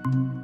Hello.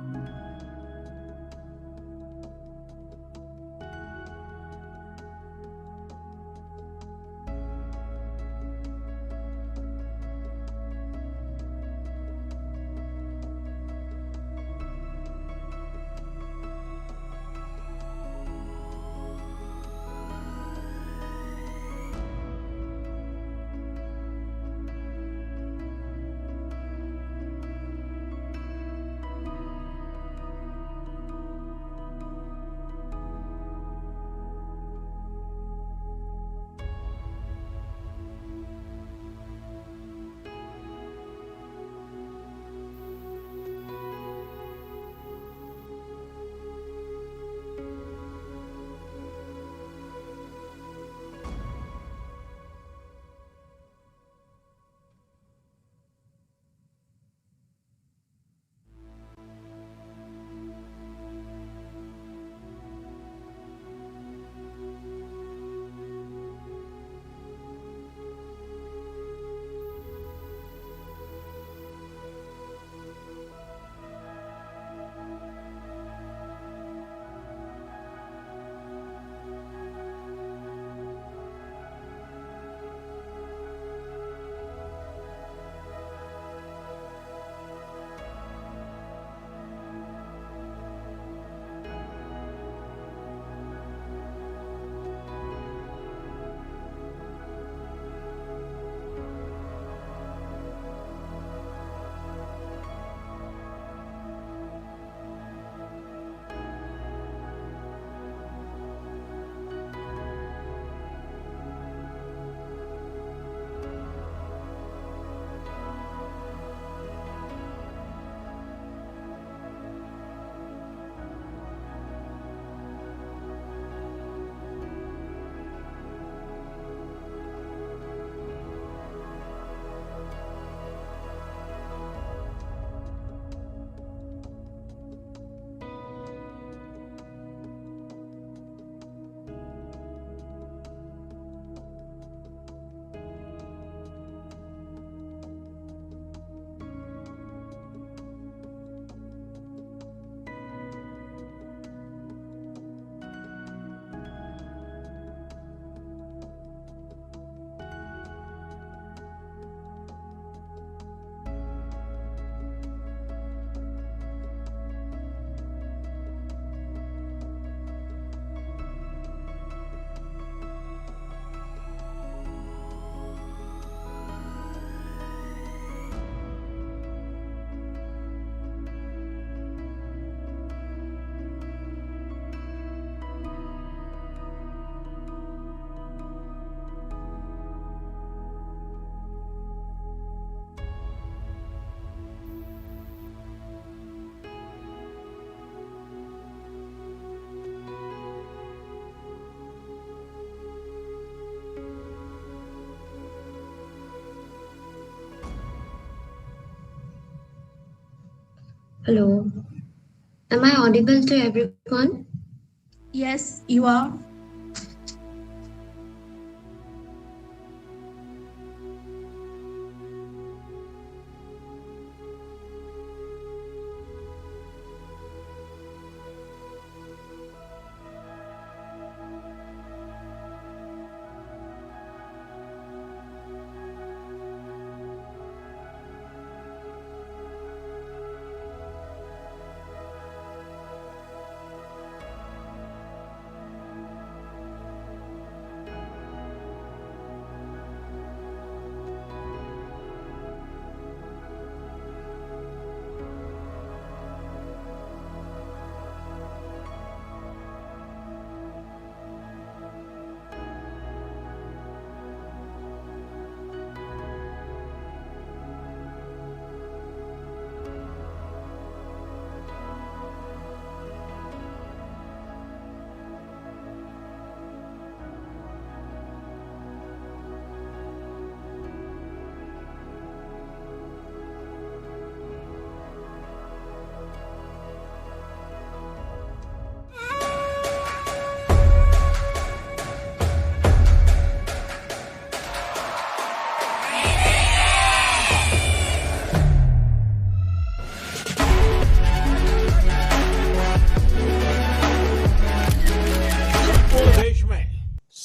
Am I audible to everyone? Yes, you are.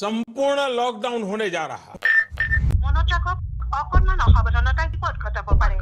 সম্পূর্ণ lockdown হতে যা रहा মনোজাগক অকণমান অসাৱধানতাই বিপদ ঘটাব পাৰে।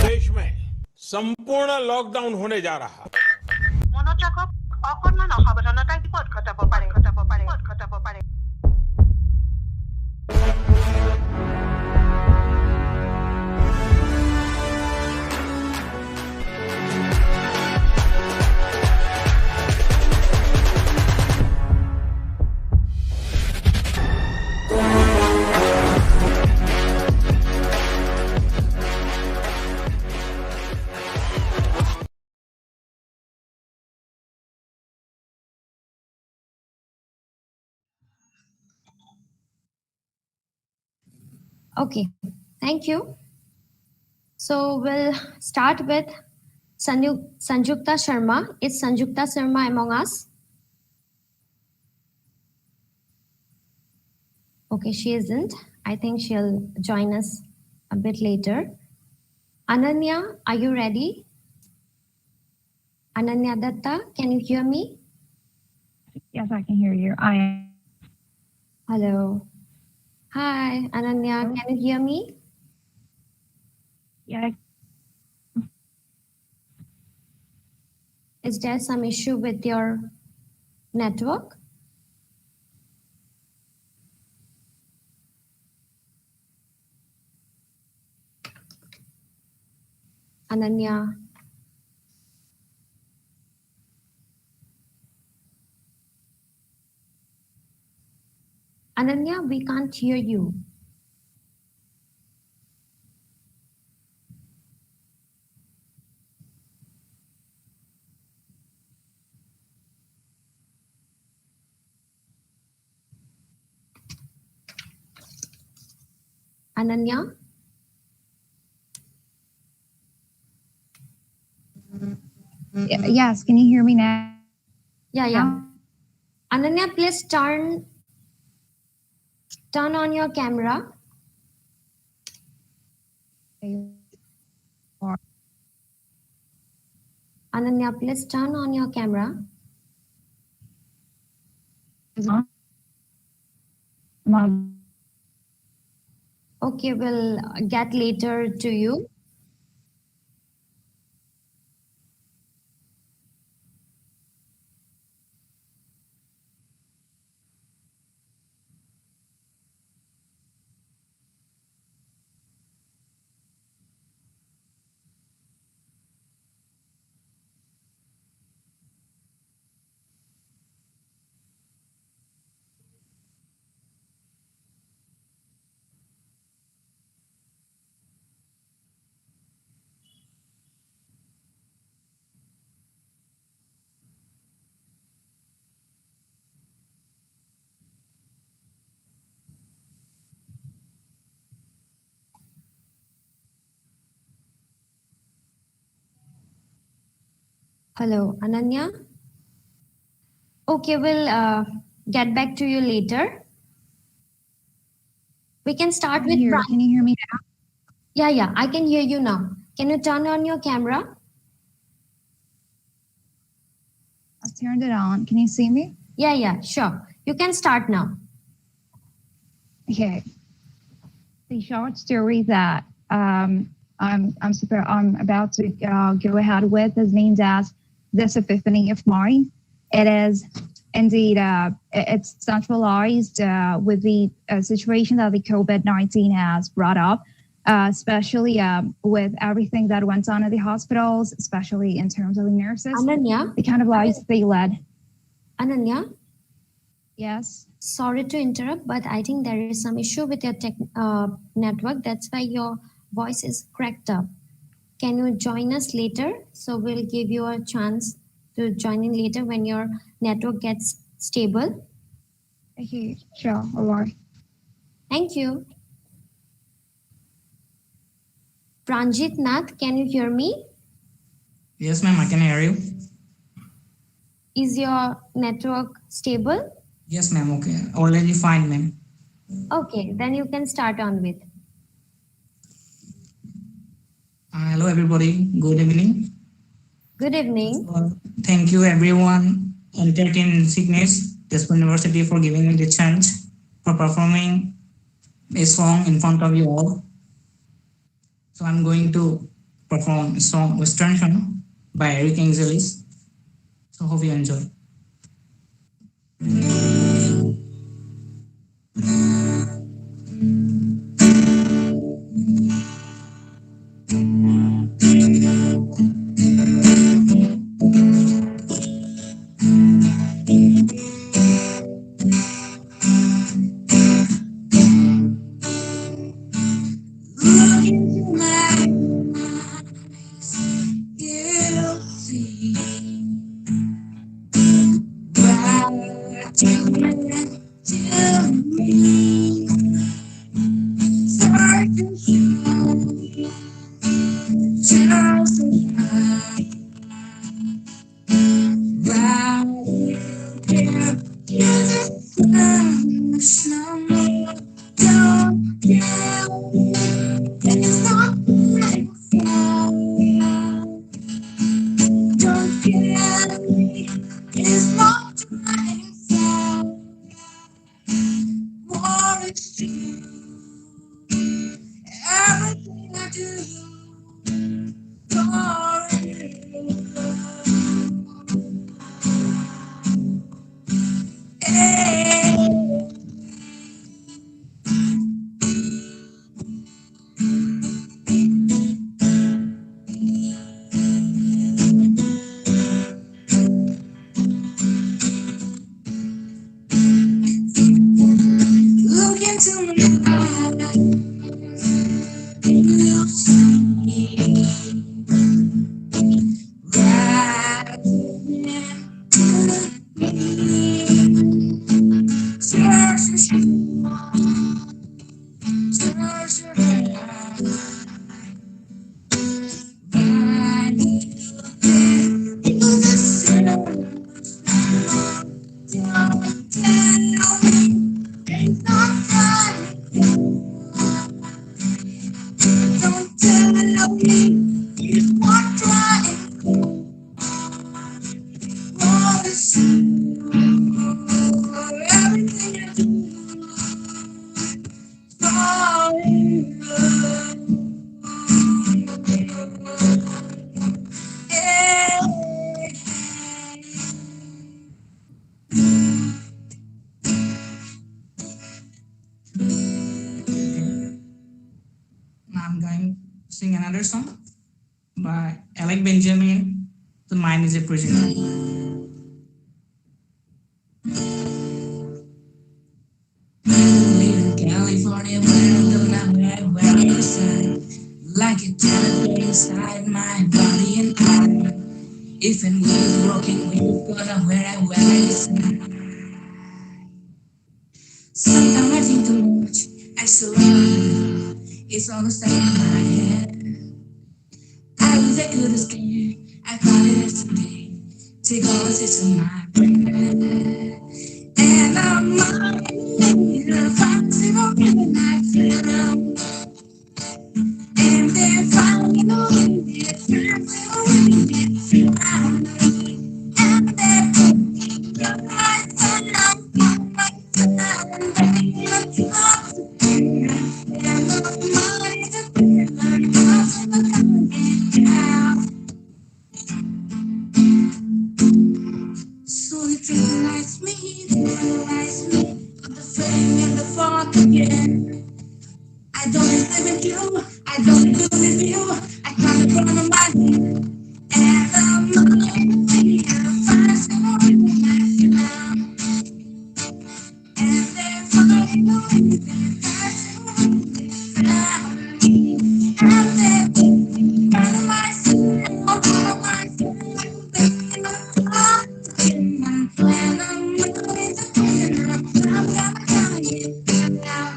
देश में संपूर्ण लॉकडाउन होने जा रहा মনোজাগক অকণমান অসাৱধানতাই বিপদ ঘটাব পাৰে। Okay, thank you. So we'll start with Sanjukta Sharma. Is Sanjukta Sharma among us? Okay, she isn't. I think she'll join us a bit later. Ananya, are you ready? Ananya Datta, can you hear me? Yes, I can hear you. I am. Hello. Hi, Ananya, Hello. can you hear me? Yeah, Is there some issue with your network? Ananya. Ananya, we can't hear you. Ananya? yes. Can you hear me now? Yeah. Ananya, please turn on your camera. Ananya, please turn on your camera. Okay, we'll get later to you. Hello, Ananya. Okay, we'll get back to you later. We can start with Here, can you hear me now? Yeah, I can hear you now. Can you turn on your camera? I've turned it on. Can you see me? Yeah, sure. You can start now. Okay. The short story that I'm about to go ahead with is named as This Epiphany of Mine. It is indeed it's centralized with the situation that the COVID-19 has brought up, especially with everything that went on at the hospitals, especially in terms of the nurses, Ananya, the kind of lives they led. Ananya, Yes. sorry to interrupt, but I think there is some issue with your network. That's why your voice is cracked up. Can you join us later? So we'll give you a chance to join in later when your network gets stable. Okay, sure. All right. Thank you. Pranjit Nath, can you hear me? Yes, ma'am, I can hear you. Is your network stable? Yes, ma'am, okay. Already fine, ma'am. Okay, then you can start on with. Hello, everybody. Good evening. Good evening. Thank you, everyone, edited in Inscignis, Tezpur University, for giving me the chance for performing a song in front of you all. So I'm going to perform a song, Western song by Eric Angelis. So hope you enjoy. Look into my eyes, you'll see what you meant to me. Start to shine, just shine. Right here, you're the sun. Don't tell me it's not my fault. Don't tell me it's not my fault. War is true. Everything I do for you. Hey. Look into my eyes, you'll see right into me. Search your eyes, right into the sun. Don't tell me it's not right. Don't tell me it's not right. What is everything I do for you. Yeah. Now I'm going to sing another song by Alec Benjamin. The Mind is a Prisoner. Live in California, where the night where inside, like a tenant inside my body and mind. If and we're broken, we're gonna wear inside. Sometimes I think too much, I still love. It's all the same in my head. I wish I could escape. I thought it yesterday. Take all the hits in my brain. And I'm not in a fancy So you realize me, but the flame and the fog again. I don't live with you, I don't live with you. I can't run on my head. And I'm not lonely, I'm fine, so I'm like now. And they're fine, no, they're fine, so I'm me. And they're out of my soul, out of my soul, baby, I'm lost in my plan. I'm moving to clear up, I'm gonna come in now.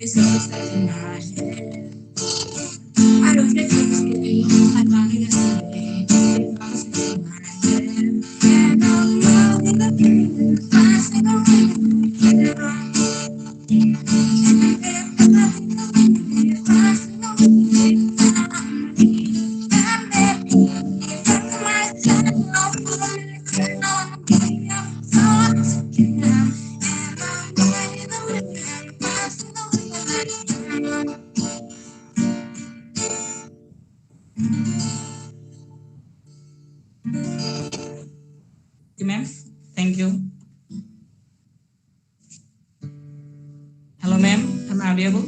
It's all stuck in my head. I don't get to I can't get away. It's all stuck in my head. And I'm loving the feeling, flashing away. Okay, ma'am. Thank you. Hello, ma'am. Am I audible?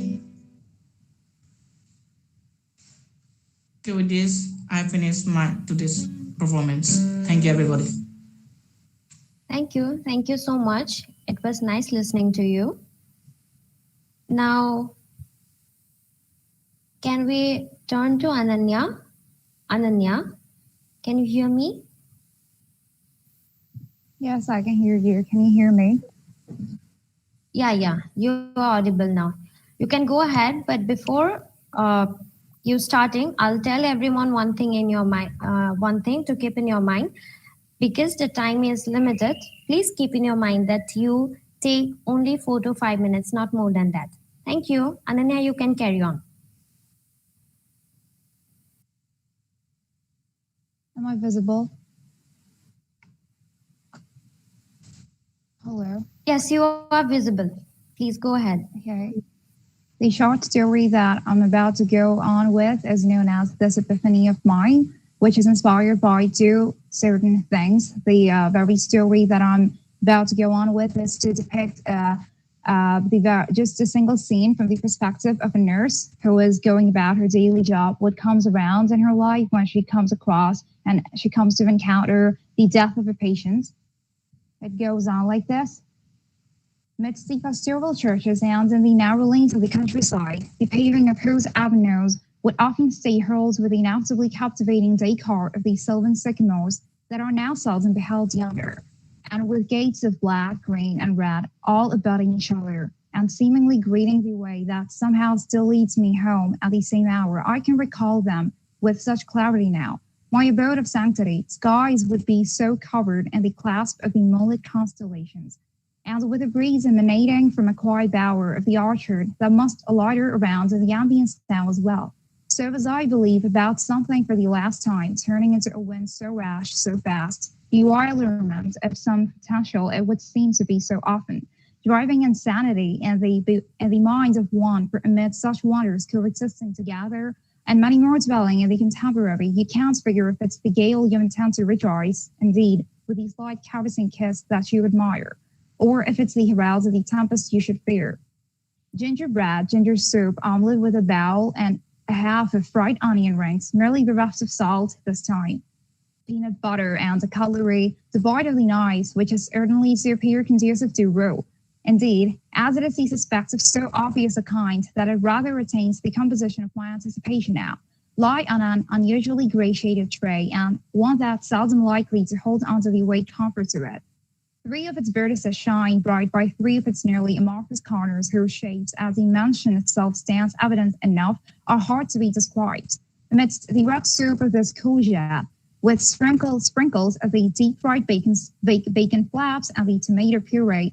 Okay, with this, I finished my today's performance. Thank you, everybody. Thank you. Thank you so much. It was nice listening to you. Now, can we turn to Ananya? Ananya, can you hear me? Yes, I can hear you. Can you hear me? Yeah, you are audible now. You can go ahead, but before you starting, I'll tell everyone one thing in your mind, one thing to keep in your mind, because the time is limited. Please keep in your mind that you take only 4 to 5 minutes, not more than that. Thank you, Ananya. You can carry on. Am I visible? Hello. Yes, you are visible. Please go ahead. Okay. The short story that I'm about to go on with is known as This Epiphany of Mine, which is inspired by two certain things. The very story that I'm about to go on with is to depict just a single scene from the perspective of a nurse who is going about her daily job, what comes around in her life when she comes across and she comes to encounter the death of a patient. It goes on like this. Amidst the pastoral churches and in the narrow lanes of the countryside, the paving of whose avenues would often stay hurled with the ineffably captivating decor of these sylvan sycamores that are now seldom beheld yonder, and with gates of black, green, and red, all abutting each other, and seemingly greeting the way that somehow still leads me home at the same hour. I can recall them with such clarity now. My abode of sanctity, skies would be so covered in the clasp of the moonlit constellations, and with a breeze emanating from a quiet bower of the orchard that must alighter around the ambience now as well. So as I believe about something for the last time, turning into a wind so rash, so fast, the allurement of some potential it would seem to be so often, driving insanity in the mind of one, for amid such wonders coexisting together, and many more dwelling in the contemporary, you can't figure if it's the gale you intend to rejoice, indeed, with the slight caressing kiss that you admire, or if it's the heralds of the tempest you should fear. Gingerbread, ginger soup, omelet with a bowl, and a half of fried onion rings, merely bereft of salt this time. Peanut butter and a cutlery devoid of the knives, which is certainly to appear conducive to roux. Indeed, as it is the suspect of so obvious a kind that it rather retains the composition of my anticipation now, lie on an unusually gray shaded tray and one that's seldom likely to hold onto the weight comfort to it. Three of its vertices shine bright by three of its nearly amorphous corners whose shapes, as the mansion itself stands evident enough, are hard to be described. Amidst the red soup of this courgette, with sprinkles of the deep-fried bacon flaps and the tomato puree,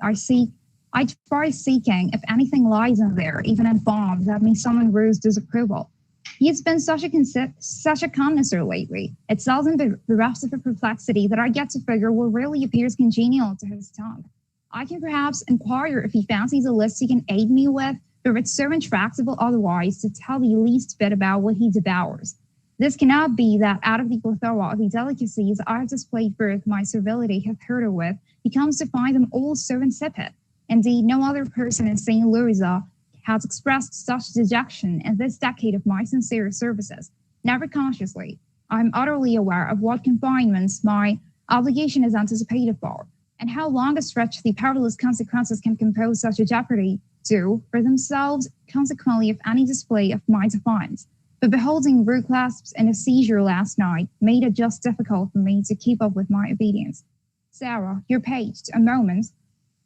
I try seeking if anything lies in there, even in form that may summon Rue's disapproval. He has been such a connoisseur lately. It's seldom bereft of a perplexity that I get to figure what really appears congenial to his tongue. I can perhaps inquire if he fancies a list he can aid me with, or it's so intractable otherwise to tell the least bit about what he devours. This cannot be that out of the plethora of the delicacies I have displayed birth my servility hath heard with, he comes to find them all so insipid. Indeed, no other person in St. Louisa has expressed such dejection in this decade of my sincere services. Never consciously, I am utterly aware of what confinements my obligation is anticipated for, and how long a stretch the perilous consequences can compose such a jeopardy do for themselves consequently of any display of my defiance. But beholding Rue clasps in a seizure last night made it just difficult for me to keep up with my obedience. Sarah, you're paged, a moment.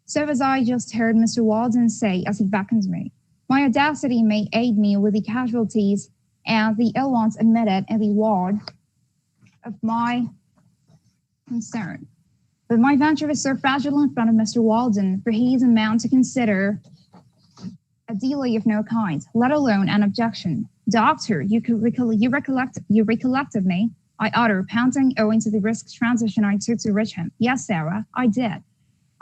So as I just heard Mr. Walden say as he beckoned me, my audacity may aid me with the casualties and the ill ones admitted in the ward of my concern. But my venture is so fragile in front of Mr. Walden, for he is a man to consider a delay of no kind, let alone an objection. Doctor, you recollect of me? I utter, panting, owing to the brisk transition I took to reach him. Yes, Sarah, I did.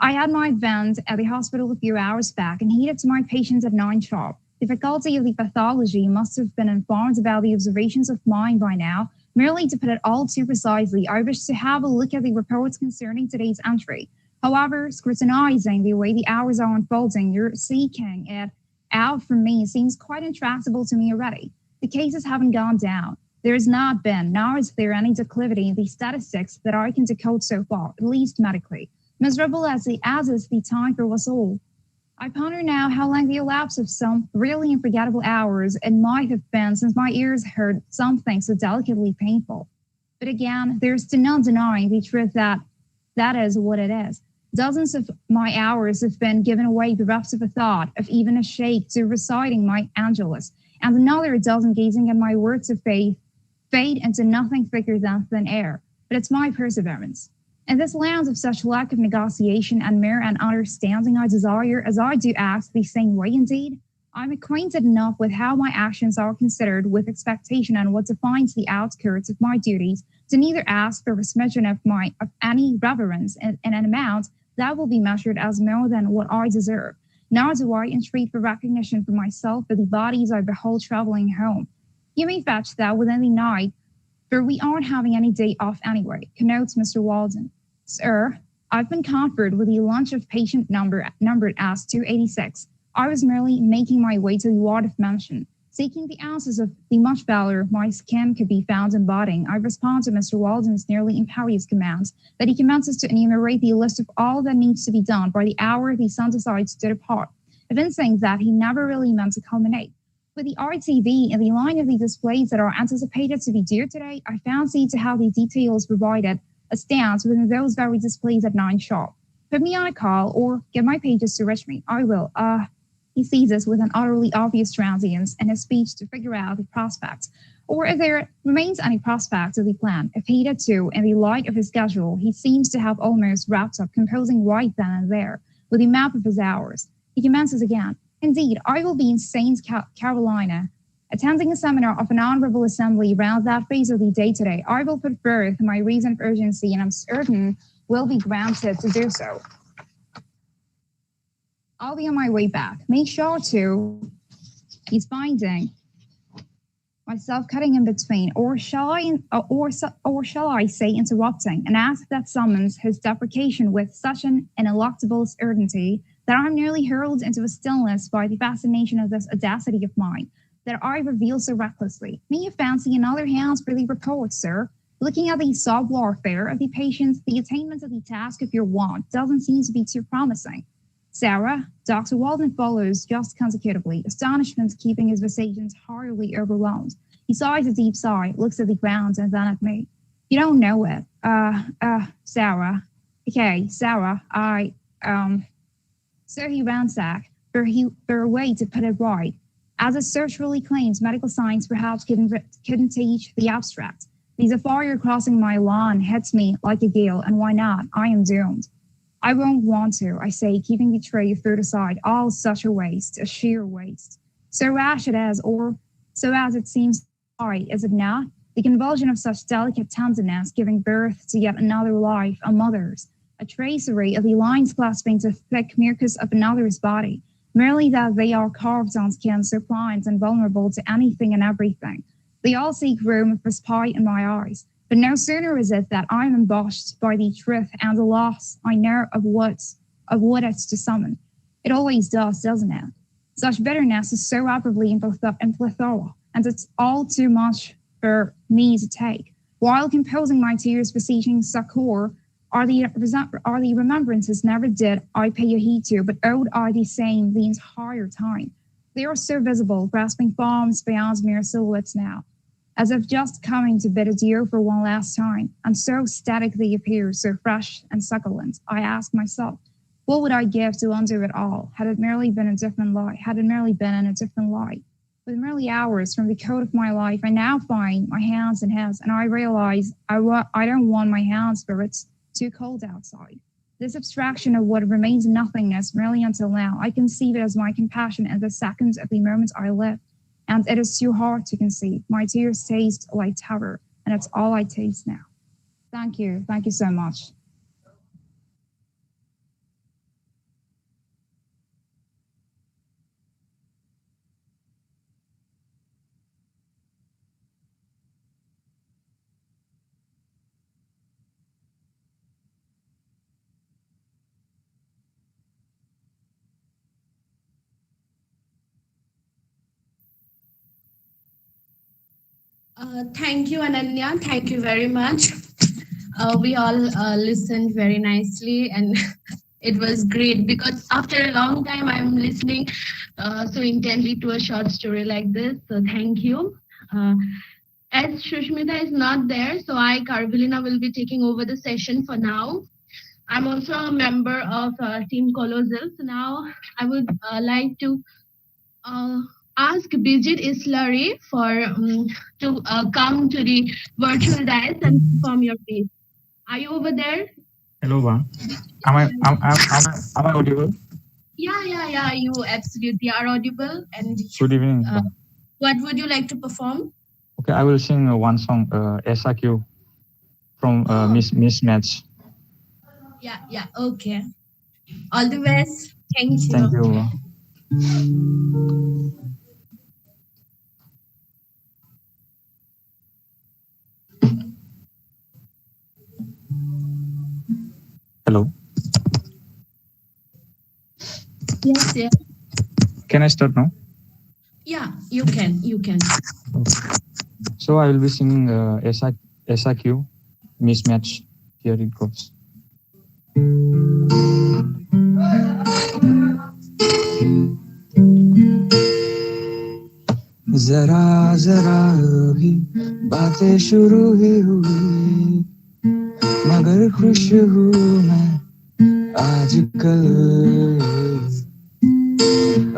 I had my vent at the hospital a few hours back and heeded to my patients at 9 sharp. The faculty of the pathology must have been informed about the observations of mine by now. Merely to put it all too precisely, I wish to have a look at the reports concerning today's entry. However, scrutinizing the way the hours are unfolding, your seeking it out from me seems quite intractable to me already. The cases haven't gone down. There has not been, nor is there any declivity in the statistics that I can decode so far, at least medically. Miserable as is the time for us all. I ponder now how long the elapse of some really unforgettable hours it might have been since my ears heard something so delicately painful. But again, there's to none denying the truth that is what it is. Dozens of my hours have been given away bereft of a thought, of even a shake, to reciting my Angelus, and another dozen gazing at my words of faith fade into nothing thicker than thin air. But it's my perseverance. In this land of such lack of negotiation and mere and understanding I desire, as I do act the same way indeed, I'm acquainted enough with how my actions are considered with expectation and what defines the outskirts of my duties, to neither ask for a smidgen of any reverence in an amount that will be measured as more than what I deserve, nor do I entreat for recognition for myself for the bodies I behold traveling home. You may fetch that within the night, for we aren't having any day off anyway, connotes Mr. Walden. Sir, I've been conferred with a lunch of patient numbered as 286. I was merely making my way to the ward of mention. Seeking the ounces of the much valor my skin could be found embodying, I respond to Mr. Walden's nearly imperious commands that he commences to enumerate the list of all that needs to be done by the hour the sun decides to depart, evincing that he never really meant to culminate. With the RTV in the line of the displays that are anticipated to be due today, I fancy to have the details provided a stance within those very displays at 9 sharp. Put me on a call or get my pages to reach me. I will. He seizes with an utterly obvious transience in his speech to figure out the prospects, or if there remains any prospect of the plan. If heeded to in the light of his schedule, he seems to have almost wrapped up composing right then and there with a map of his hours. He commences again. Indeed, I will be in St. Carolina, attending a seminar of an honorable assembly round that phase of the day today. I will put forth my reason for urgency, and I'm certain will be granted to do so. I'll be on my way back. Make sure to, he's finding myself cutting in between, or shall I say interrupting, and ask that summons his deprecation with such an ineluctable certainty that I'm nearly hurled into a stillness by the fascination of this audacity of mine, that I reveal so recklessly. May you fancy in other hands for the report, sir? Looking at the sub-warfare of the patients, the attainment of the task of your want doesn't seem to be too promising. Sarah, Dr. Walden follows just consecutively, astonishment keeping his visages horribly overwhelmed. He sighs a deep sigh, looks at the ground and then at me. You don't know it. Sarah. Okay, Sarah, So he ransacked for a way to put it right. As his search really claims, medical science perhaps couldn't teach the abstract. The Zephyr crossing my lawn hits me like a gale, and why not? I am doomed. I won't want to, I say, keeping the tray of food aside. All such a waste, a sheer waste. So rash it is, or so as it seems sorry, is it not? The convulsion of such delicate tenderness giving birth to yet another life, a mother's, a tracery of the lines clasping the thick mucus of another's body, merely that they are carved on skin so pliant and vulnerable to anything and everything. They all seek room of respite in my eyes. But no sooner is it that I am emboshed by the truth and the loss I know of what it's to summon. It always does, doesn't it? Such bitterness is so rapidly in plethora, and it's all too much for me to take. While composing my tears, beseeching succor, are the remembrances never did I pay a heed to, but owed I the same the entire time. They are so visible, grasping forms beyond mere silhouettes now, as if just coming to bid adieu for one last time, and so static they appear, so fresh and succulent. I ask myself, what would I give to undo it all, had it merely been in a different light? With merely hours from the code of my life, I now find my hands in his, and I realize I don't want my hands for it's too cold outside. This abstraction of what remains nothingness merely until now, I conceive it as my compassion in the seconds of the moment I live, and it is too hard to conceive. My tears taste like terror, and it's all I taste now. Thank you so much. Thank you, Ananya. Thank you very much. We all listened very nicely, and it was great because after a long time, I'm listening so intently to a short story like this. So thank you. As Shushmita is not there, so I, Carolina, will be taking over the session for now. I'm also a member of Team Colossal. So now I would like to ask Bijit Islari to come to the virtual dais and perform your piece. Are you over there? Hello, ma'am. Am I audible? Yeah. You absolutely are audible. And good evening. What would you like to perform? Okay, I will sing one song, SIQ from Mismatch. Yeah. Okay. All the best. Thank you. Thank you. Hello. Yes. Can I start now? Yeah, you can. Okay. So I will be singing SIQ Mismatch. Here it goes. जरा जरा भी बातें शुरू ही हुई, मगर खुश हूँ मैं आजकल।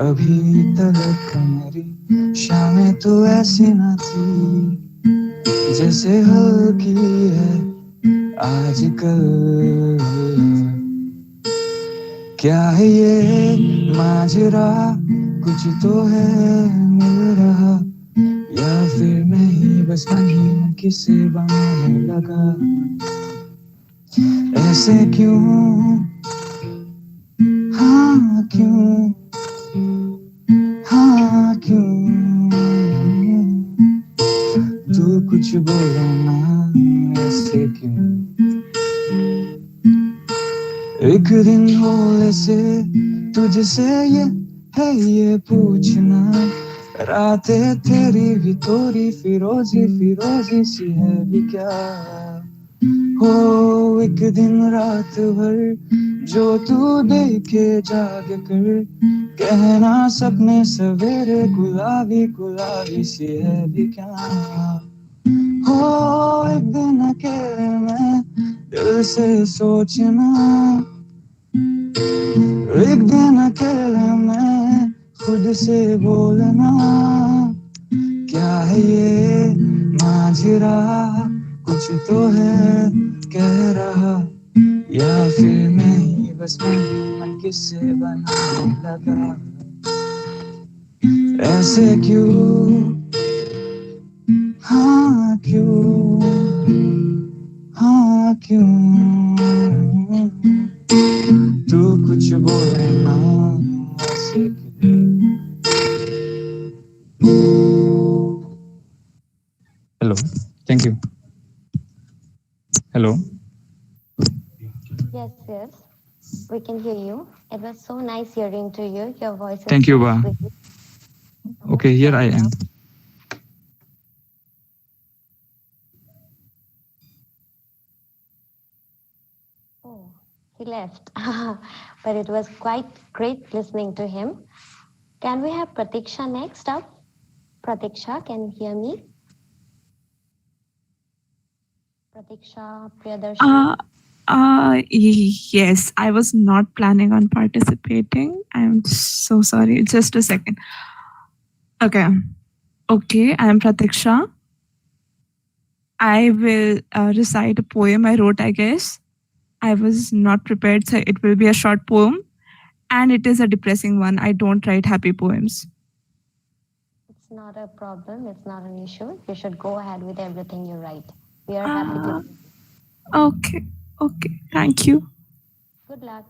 अभी तक मेरी शामें तो ऐसी न थी जैसे हल्की है आजकल। क्या है ये माजरा, कुछ तो है मिल रहा, या फिर मैं ही बस वहीं किसे बनाने लगा। ऐसे क्यों, हाँ क्यों, हाँ क्यों, तू कुछ बोलो ना, ऐसे क्यों। एक दिन होले से तुझसे ये है ये पूछना, रातें तेरी भी थोड़ी फिरोजी फिरोजी सी है भी क्या। हो एक दिन रात भर जो तू देखे जाग कर, कहना सपने सवेरे गुलाबी गुलाबी सी है भी क्या। हो एक दिन अकेले में दिल से सोचना, एक दिन अकेले में खुद से बोलना, क्या है ये माजरा, कुछ तो है कह रहा, या फिर मैं ही बस मैं मन किससे बनाने लगा। ऐसे क्यों, हाँ क्यों, हाँ क्यों, तू कुछ बोले ना, ऐसे क्यों। Hello, thank you. Hello. Yes, yes. We can hear you. It was so nice hearing to you. Your voice is Thank you, so Ba. sweet. Okay, here I am. Oh, he left. But it was quite great listening to him. Can we have Pratiksha next up? Pratiksha, can you hear me? Pratiksha, Priyadarshini? Yes, I was not planning on participating. I'm so sorry. Just a second. Okay. Okay, I'm Pratiksha. I will recite a poem I wrote, I guess. I was not prepared, so it will be a short poem. And it is a depressing one. I don't write happy poems. It's not a problem. It's not an issue. You should go ahead with everything you write. We are happy to. Okay. Okay. Thank you. Good luck.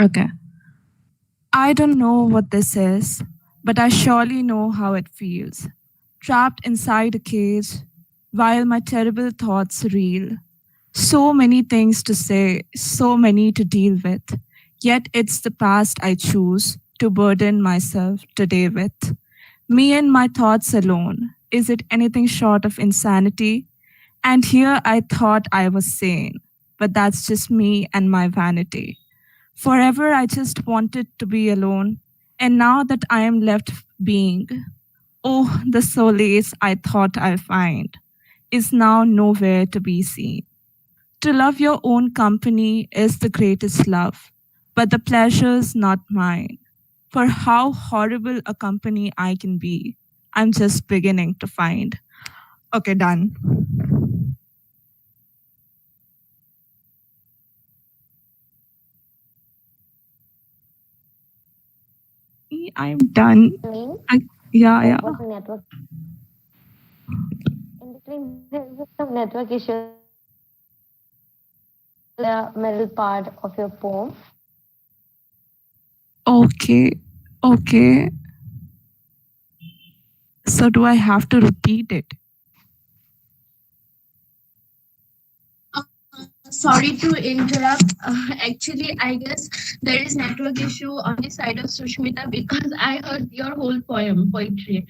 Okay. I don't know what this is, but I surely know how it feels. Trapped inside a cage while my terrible thoughts reel. So many things to say, so many to deal with. Yet it's the past I choose to burden myself today with. Me and my thoughts alone. Is it anything short of insanity? And here I thought I was sane, but that's just me and my vanity. Forever I just wanted to be alone, and now that I am left being, oh, the solace I thought I'll find is now nowhere to be seen. To love your own company is the greatest love, but the pleasure's not mine. For how horrible a company I can be, I'm just beginning to find. Okay, done. I'm done. Yeah. What's the network? In between, there's some network issues. The middle part of your poem. Okay. So do I have to repeat it? Sorry to interrupt. Actually, I guess there is network issue on the side of Sushmita because I heard your whole poetry.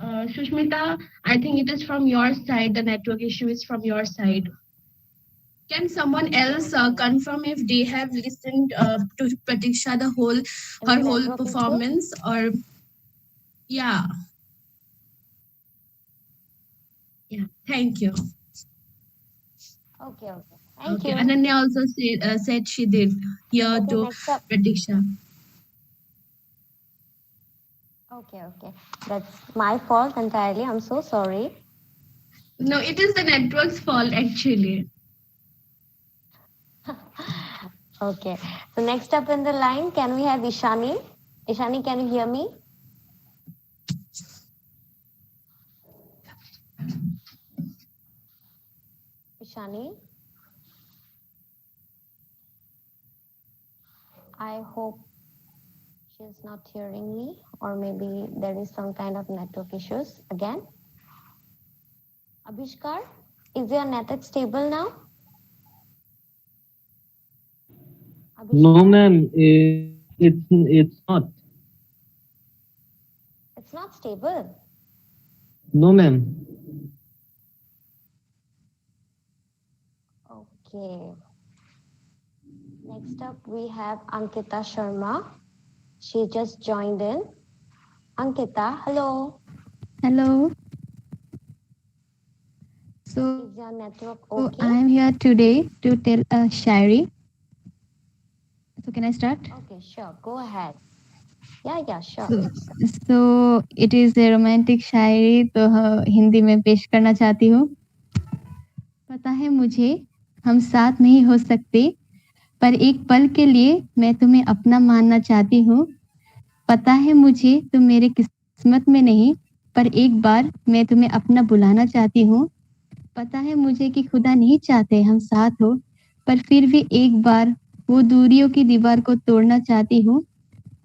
Sushmita, I think it is from your side. The network issue is from your side. Can someone else confirm if they have listened to Pratiksha her whole performance, or yeah? Thank you. Okay. Thank you. Ananya also said she did here to Pratiksha. Okay. That's my fault entirely. I'm so sorry. No, it is the network's fault actually. Okay. So next up in the line, can we have Ishani? Ishani, can you hear me? Ishani? I hope she's not hearing me, or maybe there is some kind of network issues again. Abhishkar, is your network stable now? No, ma'am, it's not. It's not stable. No, ma'am. Okay. Next up, we have Ankita Sharma. She just joined in. Ankita, hello. Hello. Is your network okay? I am here today to tell a shairi. So can I start? Okay, sure. Go ahead. Yeah, sure. So it is a romantic शायरी तो हिंदी में पेश करना चाहती हूँ. पता है मुझे हम साथ नहीं हो सकते पर एक पल के लिए मैं तुम्हें अपना मानना चाहती हूँ. पता है मुझे तुम मेरे किस्मत में नहीं पर एक बार मैं तुम्हें अपना बुलाना चाहती हूँ. पता है मुझे कि खुदा नहीं चाहते हम साथ हो पर फिर भी एक बार वो दूरियों की दीवार को तोड़ना चाहती हूँ.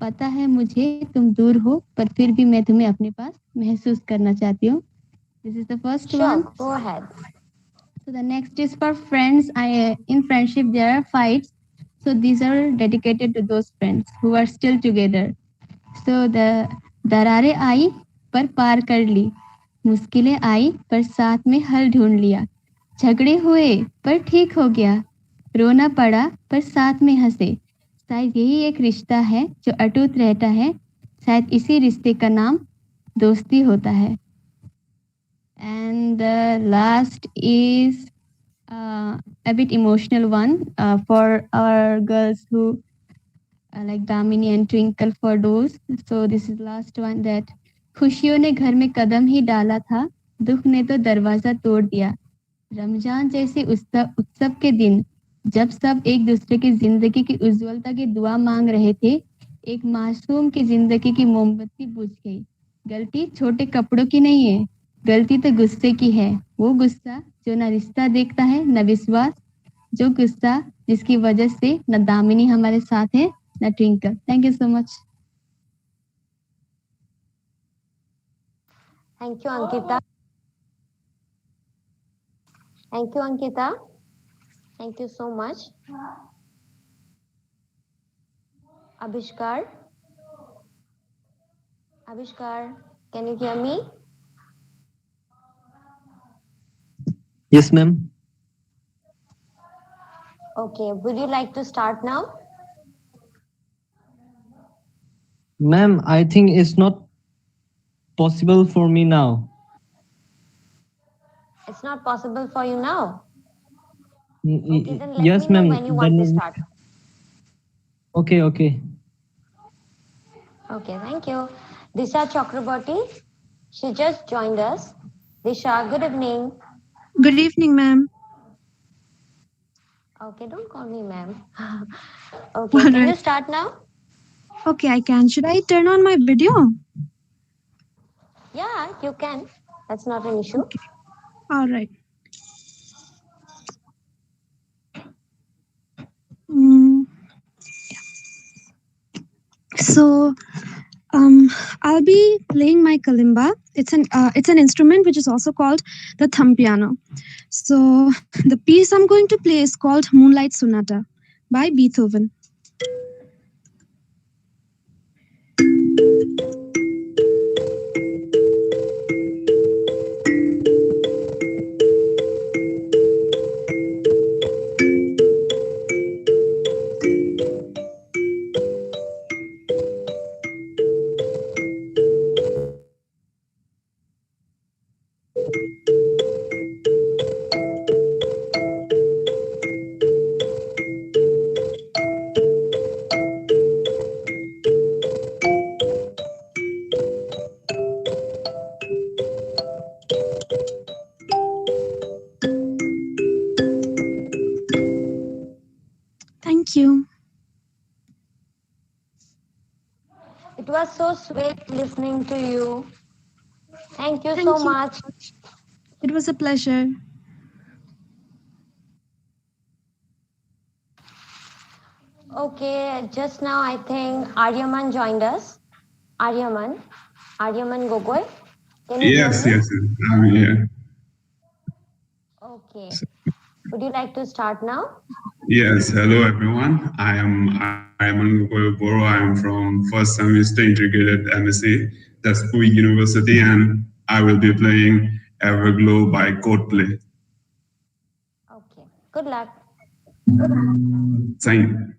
पता है मुझे तुम दूर हो पर फिर भी मैं तुम्हें अपने पास महसूस करना चाहती हूँ. This is the first one. Go ahead. So the next is for friends. In friendship there are fights. So these are dedicated to those friends who are still together. So the दरारें आई पर पार कर ली, मुश्किलें आई पर साथ में हल ढूंढ लिया, झगड़े हुए पर ठीक हो गया, रोना पड़ा पर साथ में हंसे. शायद यही एक रिश्ता है जो अटूट रहता है, शायद इसी रिश्ते का नाम दोस्ती होता है. And the last is a bit emotional one for our girls who like Damini and Twinkle for those. So this is last one that खुशियों ने घर में कदम ही डाला था, दुख ने तो दरवाजा तोड़ दिया. रमजान जैसे उत्सव के दिन जब सब एक दूसरे की जिंदगी की उज्जवलता की दुआ मांग रहे थे, एक मासूम की जिंदगी की मोमबत्ती बुझ गई. गलती छोटे कपड़ों की नहीं है, गलती तो गुस्से की है. वो गुस्सा जो ना रिश्ता देखता है न विश्वास, जो गुस्सा जिसकी वजह से न दामिनी हमारे साथ है न twinkle. Thank you so much. Thank you, Ankita. Thank you, Ankita. Thank you so much. Abhishkar. Abhishkar, can you hear me? Yes, ma'am. Okay, would you like to start now? Ma'am, I think it's not possible for me now. It's not possible for you now. Okay, then let Yes, me know ma'am. when you want to start. Okay. Okay, thank you. Disha Chakraborty, she just joined us. Disha, good evening. Good evening, ma'am. Okay, don't call me ma'am. Okay, can you start now? Okay, I can. Should I turn on my video? Yeah, you can. That's not an issue. Okay. All right. So, I'll be playing my kalimba. It's an instrument which is also called the thumb piano. So, the piece I'm going to play is called Moonlight Sonata by Beethoven. Thank you. It was so sweet listening to you. Thank you so much. It was a pleasure. Okay, just now I think Aryaman joined us. Aryaman Gogoi. Can you Yes, hear me? yes, I'm here. Okay. Would you like to start now? Yes, hello everyone. I'm Boro. I am from first semester integrated MSc, Tezpur University, and I will be playing Everglow by Coldplay. Okay. Good luck. Thank you.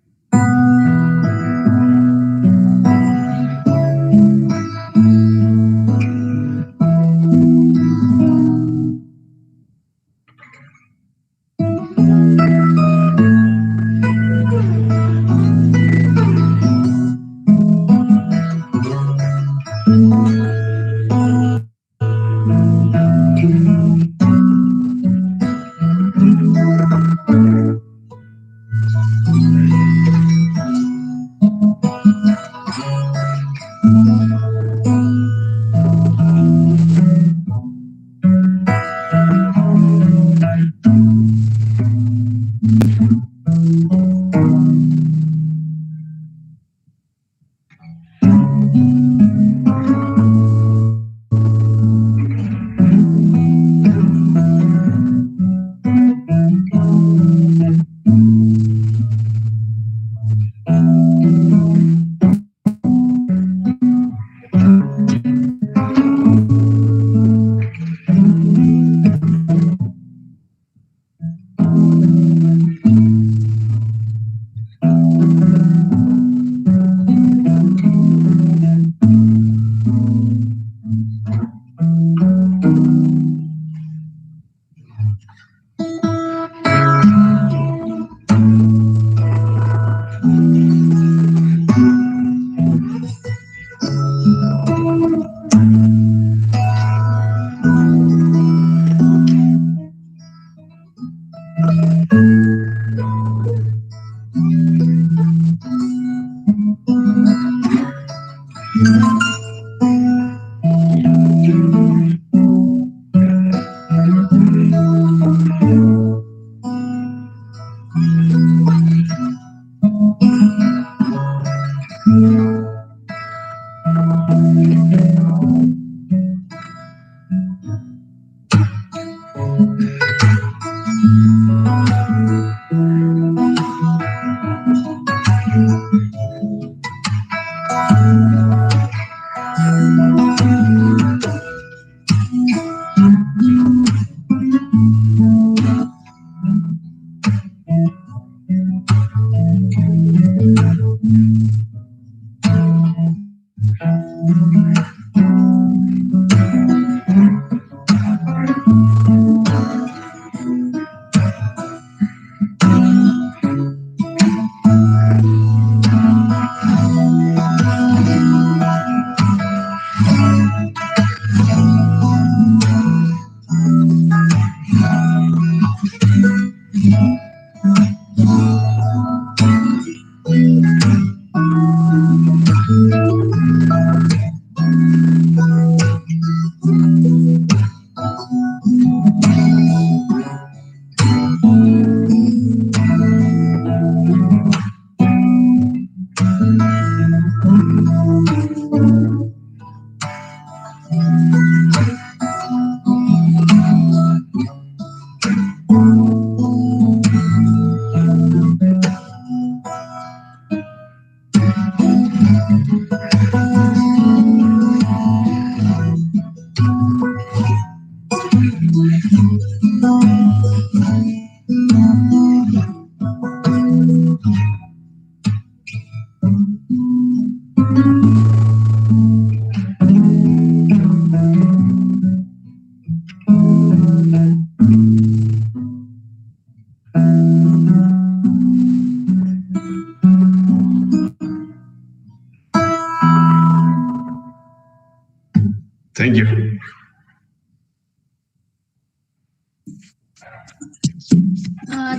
Thank you.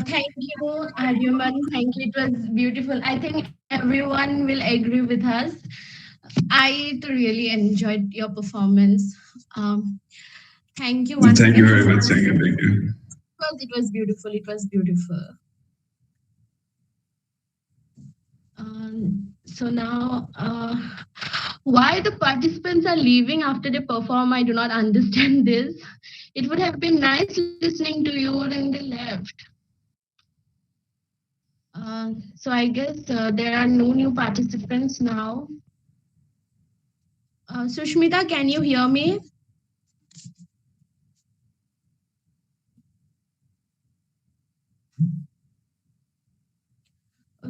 Thank you, Aryaman. Thank you. It was beautiful. I think everyone will agree with us. I too really enjoyed your performance. Thank you once Thank you again. very much. Thank you. Thank you. Because it was beautiful. It was beautiful. So now, why the participants are leaving after they perform, I do not understand this. It would have been nice listening to you and they left. So I guess there are no new participants now. Sushmita, can you hear me?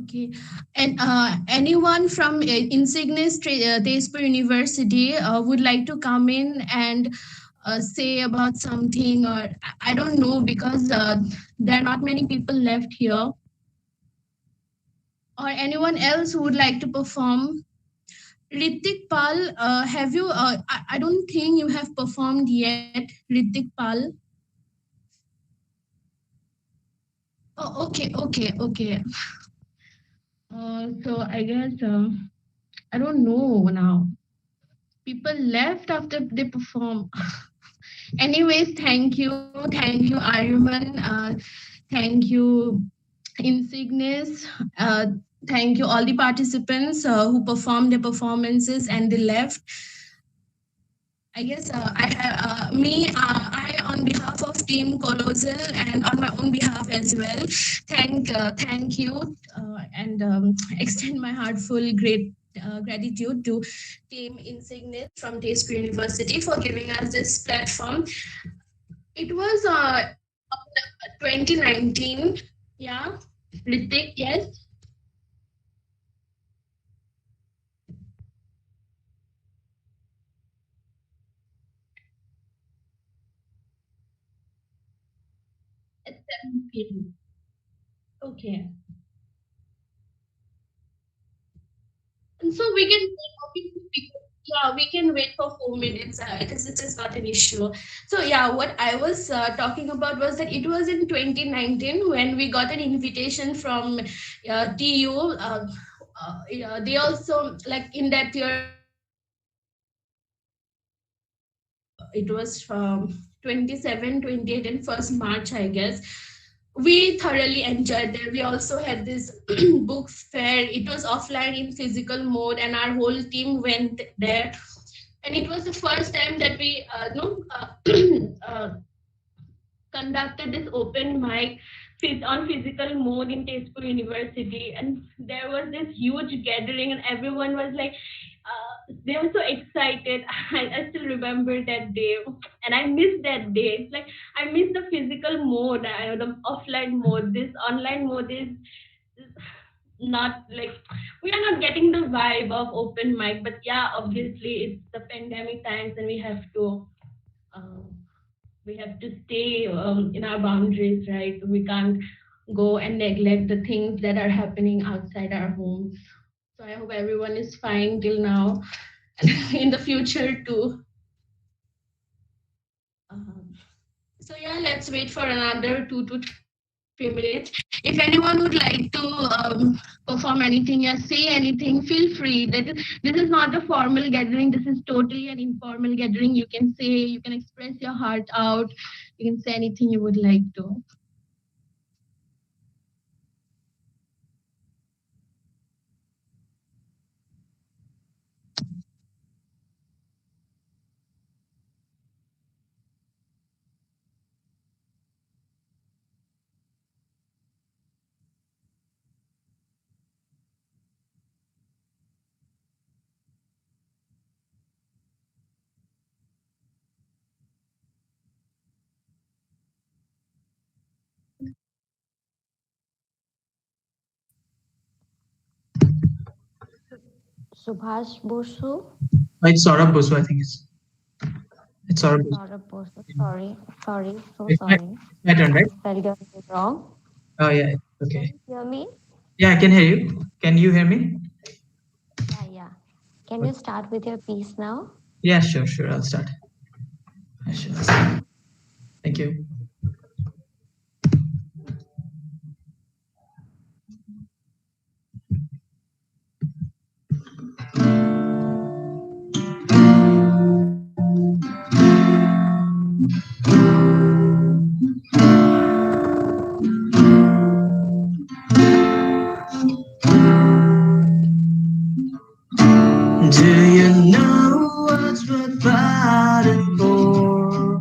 Okay. And anyone from Inscignis Tezpur University would like to come in and say about something, or I don't know, because there are not many people left here. Or anyone else who would like to perform? Ritik Pal, have you? I don't think you have performed yet, Ritik Pal. Oh, okay. So I guess I don't know now. People left after they perform. Anyways, thank you, Aryaman. Thank you, Inscignis. Thank you, all the participants who performed their performances and they left. I guess I on behalf of Team Colossal and on my own behalf as well, thank you and extend my heartful gratitude to Team Inscignis from Tezpur University for giving us this platform. It was 2019, yeah, Ritik, yes. It's 7 p.m. Okay. And so we can wait for 4 minutes. It is not an issue. So yeah, what I was talking about was that it was in 2019 when we got an invitation from TU. Yeah, they also, like, in that year, it was from 27, 28, and 1st March, I guess. We thoroughly enjoyed it. We also had this book fair. It was offline in physical mode, and our whole team went there. And it was the first time that we conducted this open mic on physical mode in Tezpur University. And there was this huge gathering, and everyone was like, they were so excited. I still remember that day, and I miss that day. It's like I miss the physical mode, the offline mode. This online mode is not like, we are not getting the vibe of open mic. But yeah, obviously it's the pandemic times, and we have to stay in our boundaries, right? We can't go and neglect the things that are happening outside our homes. So I hope everyone is fine till now, and in the future too. So yeah, let's wait for another 2 to 3 minutes. If anyone would like to perform anything, yeah, say anything, feel free. This is not a formal gathering. This is totally an informal gathering. You can say, you can express your heart out. You can say anything you would like to. Subhash Bosu. It's Saurabh Bosu, I think it's Saurabh Bosu. Saurabh Bosu. Sorry, so It's my, sorry. my turn, right? Spelled your name wrong. Oh yeah, okay. Can you hear me? Yeah, I can hear you. Can you hear me? Yeah. Can you start with your piece now? Yeah, sure. I'll start. Thank you. Do you know what's worth fighting for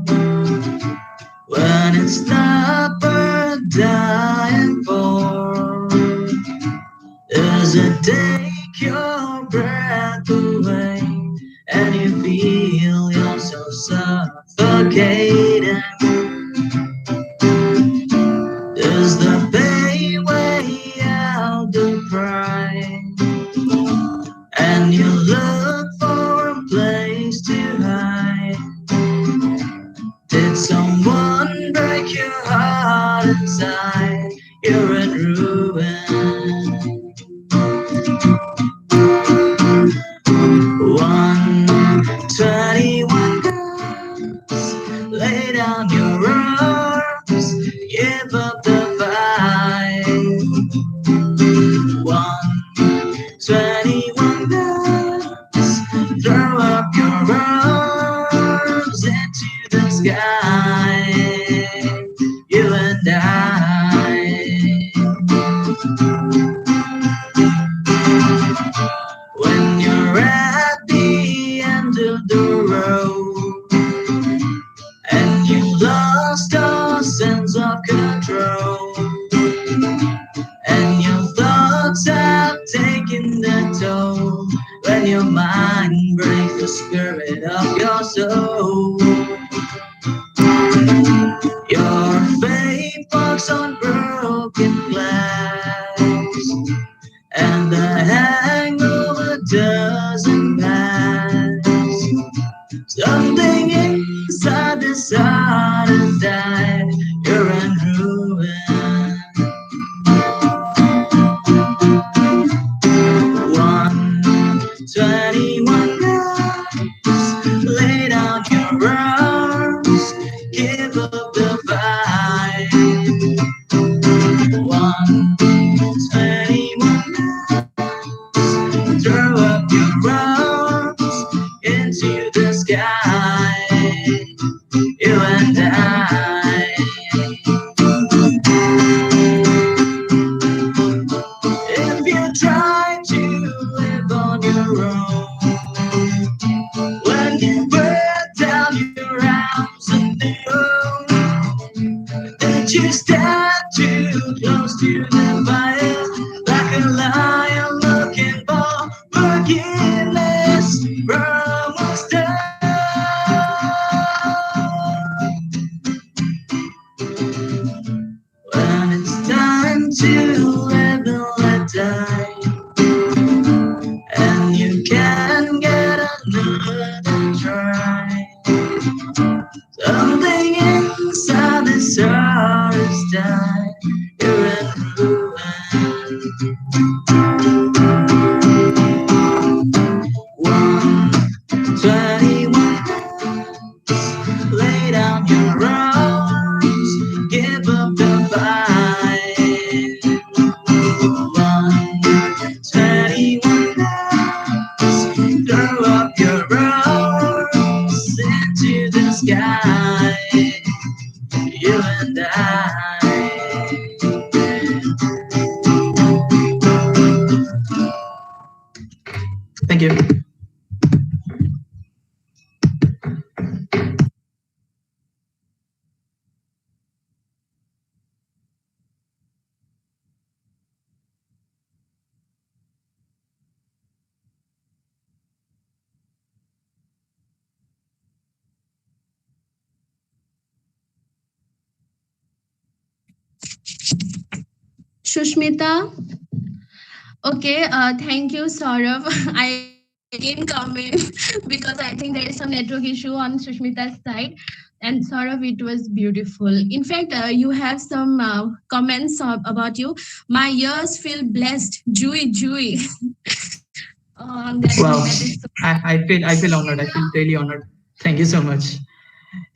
when it's not worth dying for? Does it take your breath away and you feel yourself suffocating? Does the pain weigh out the spirit of your soul. Your faith walks on broken glass, and the hangover doesn't pass. Something inside this heart has died. You're in ruin. 121 nights, lay down your arms, give up the fight. 121 nights, throw up your arms into the sky. You and I. If you try to live on your own, when you put down your arms and know that you stand too close to the fire, like a lion looking for forgiveness from a star. When it's time to live and let die, and you can get another try. Something inside this heart is died. You're in ruin. 121 nights, lay down your arms, give up the fight. 121 nights, throw up your arms into the sky. You and I. Thank you. Shushmita. Okay, thank you, Saurav. I didn't come in because I think there is some network issue on Shushmita's side. And Saurav, it was beautiful. In fact, you have some comments about you. My ears feel blessed, Jewy. Wow, I feel honored. I feel really honored. Thank you so much.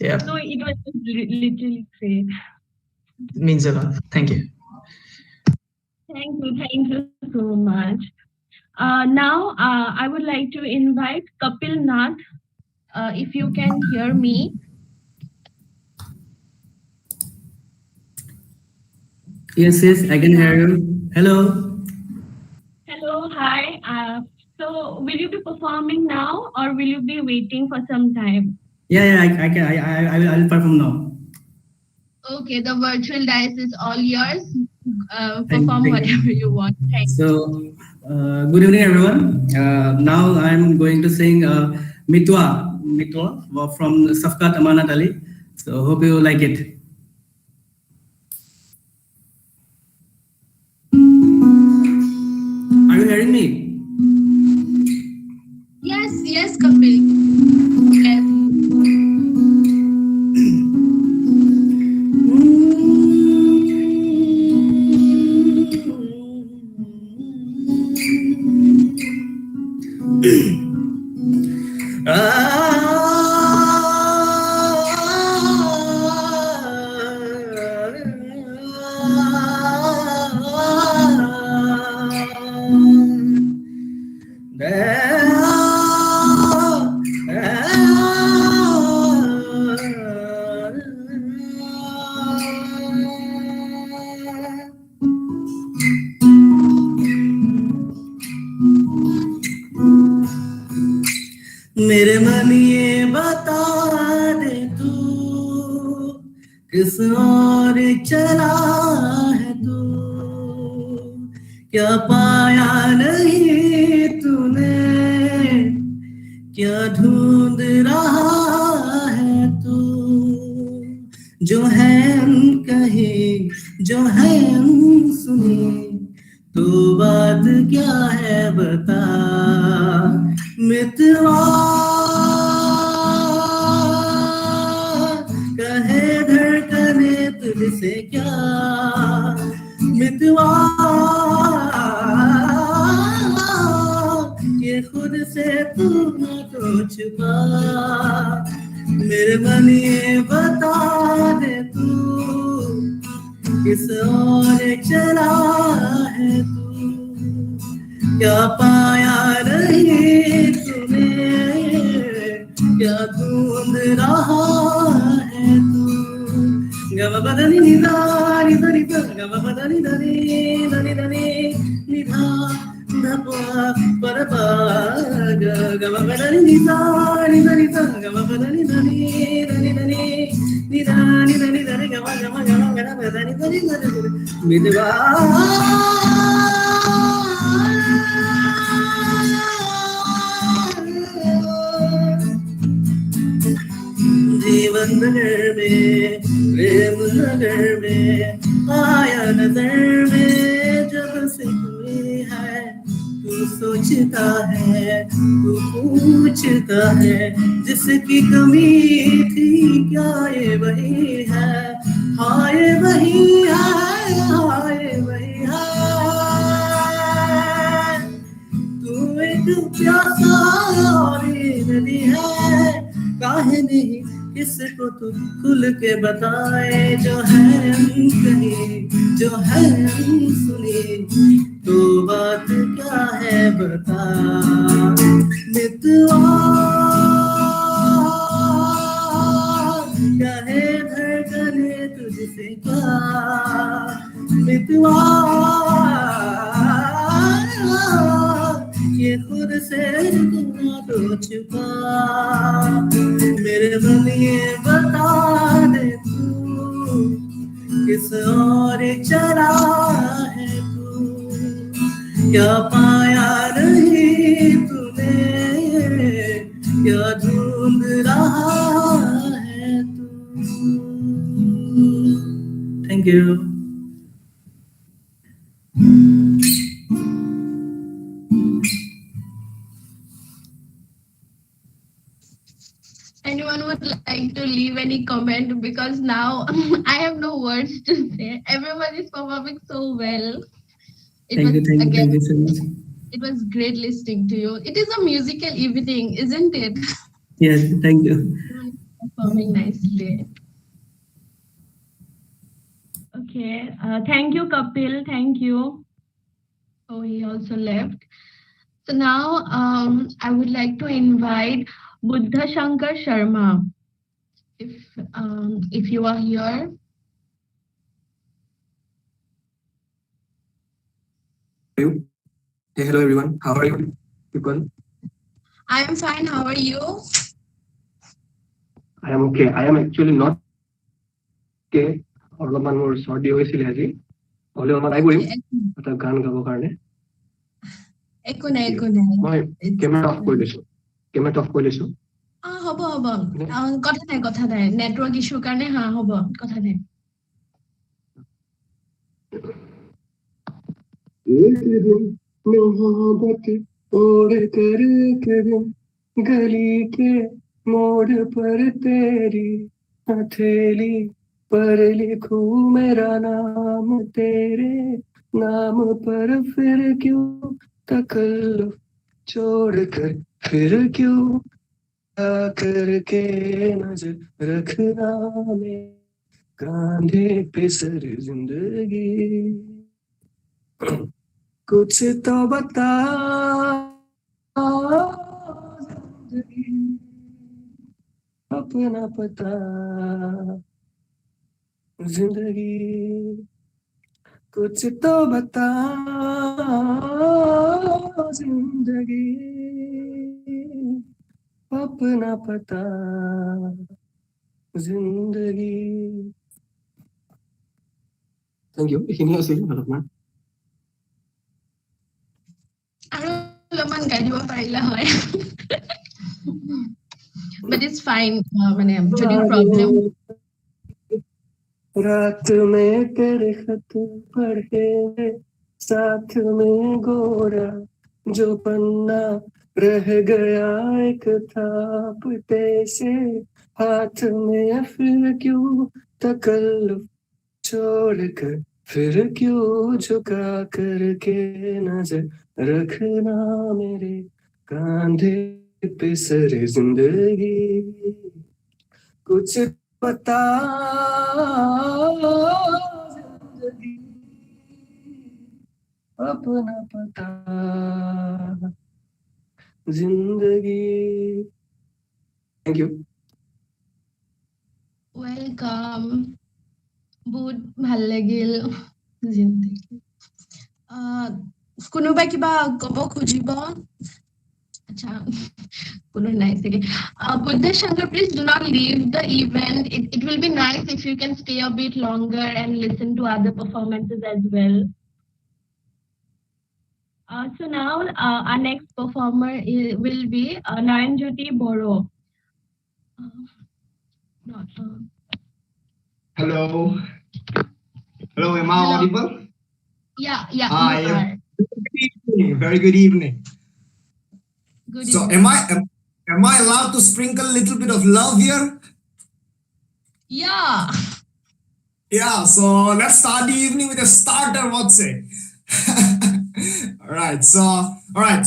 Yeah, So it was literally great. it means a lot. Thank you. Thank you so much. Now, I would like to invite Kapil Nath, if you can hear me. Yes, I can hear you. Hello. Hello, hi. So, will you be performing now, or will you be waiting for some time? Yeah, I can. I will perform now. Okay, the virtual dice is all yours. Perform whatever you want. Thanks. So, good evening, everyone. Now I'm going to sing Mitwa from Safkat Amanat Ali. So, hope you like it. Are you hearing me? Yes, Kapil. Yes. मेरे मन ये बता दे तू किस और चला है तू, क्या पाया नहीं तूने, क्या ढूंढ रहा है तू, जो है अनकही, जो है अनसुनी, तो बात क्या है बता मितवा, कहे धड़कने तुझसे क्या मितवा, ये खुद से तू न तो छुपा, मेरे मन ये बता दे तू किस ओर चला है तू, क्या पाया नहीं तूने, क्या ढूंढ रहा है तू, गम बदनी निधा निधा निधा, गम बदनी धनी धनी धनी निधा धपा परपा, गम बदनी निधा निधा निधा, गम बदनी धनी धनी धनी निधा निधा निधा, गम गम गम गम बदनी धनी धनी मितवा, जीवन नगर में प्रेम नगर में आया नजर में, जब से कोई है तू सोचता है, तू पूछता है, जिसकी कमी थी क्या ये वही है, हाँ ये वही है, हाँ ये वही है, तू एक प्यासा और ये नदी है, काहे नहीं किसको तू खुल के बताए, जो है कहीं जो है सुनी, तो बात क्या है बता मितवा, क्या है धड़कने तुझसे क्या मितवा, ये खुद से ना तो छुपा, मेरे मन ये बता दे तू किस ओर चला है तू, क्या पाया नहीं तूने, क्या ढूंढ रहा है तू। Thank you. Anyone would like to leave any comment, because now I have no words to say. Everyone is performing so well. Thank you so much. It was great listening to you. It is a musical evening, isn't it? Yes, thank you. Performing nicely. Okay, thank you, Kapil. Thank you. Oh, he also left. So now I would like to invite Buddha Shankar Sharma. If you are here. You? Hey, hello everyone. How are you people? I am fine. How are you? I am okay. I am actually not okay. অলপমান মোৰ চৰ্দি হৈছিলে আজি হ'লে অলপমান try কৰিম এটা গান গাবৰ কাৰণে একো নাই মই কেমেৰা অফ কৰি লৈছো হ'ব কথা নাই নেটৱৰ্ক ইছ্যুৰ কাৰণে হ'ব কথা নাই एक दिन मोहब्बत ओढ़ कर एक दिन गली के मोड़ पर तेरी हथेली पर लिखूं मेरा नाम तेरे नाम पर फिर क्यों तकल्लुफ छोड़ कर फिर क्यों करके नजर रखना में कांधे पे सर जिंदगी कुछ तो बता जिंदगी अपना पता जिंदगी कुछ तो बता जिंदगी अपना पता जिंदगी थैंक यू এইখিনি আছিল অলপমান আৰু অলপমান গাই দিব পাৰিলা হয় but it's fine. মানে যদি problem रात में तेरे खत पढ़े साथ में गोरा जो पन्ना रह गया एक था पे से हाथ में फिर क्यों तकल्लुफ छोड़कर फिर क्यों झुका करके नजर रखना मेरे कांधे पे सर जिंदगी कुछ पता जिंदगी अपना पता जिंदगी थैंक यू welcome বহুত ভাল লাগিল জিন্দগী কোনোবাই কিবা ক'ব খুজিব আচ্ছা কোনো নাই চাগে Buddha Shankar, please do not leave the event. It will be nice if you can stay a bit longer and listen to other performances as well. So now our next performer will be Naranjyoti Boro. Hello. Hello, am I audible? Yeah, you Hi. are. Good evening. Very good evening. Good So evening. am I allowed to sprinkle a little bit of love here? Yeah. Yeah, so let's start the evening with a starter, what's it? All right,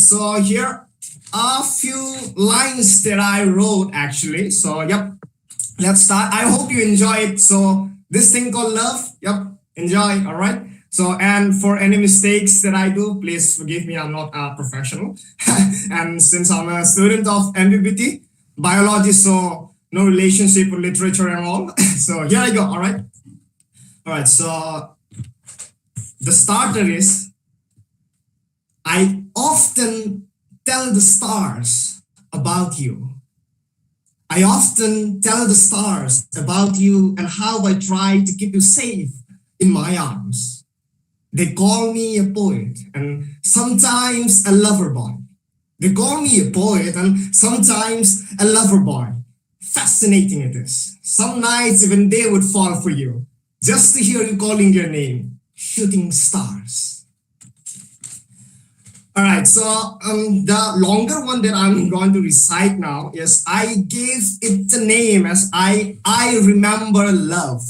so here are a few lines that I wrote actually. So yep, let's start. I hope you enjoy it. So this thing called love, yep, enjoy, all right? So, and for any mistakes that I do, please forgive me, I'm not a professional. And since I'm a student of MBBT, biology, so no relationship with literature and all. So here I go, all right? All right, so the starter is, I often tell the stars about you. I often tell the stars about you and how I try to keep you safe in my arms. They call me a poet and sometimes a lover boy. They call me a poet and sometimes a lover boy. Fascinating it is. Some nights even they would fall for you, just to hear you calling your name, shooting stars. All right, so the longer one that I'm going to recite now is I gave it the name as I remember love.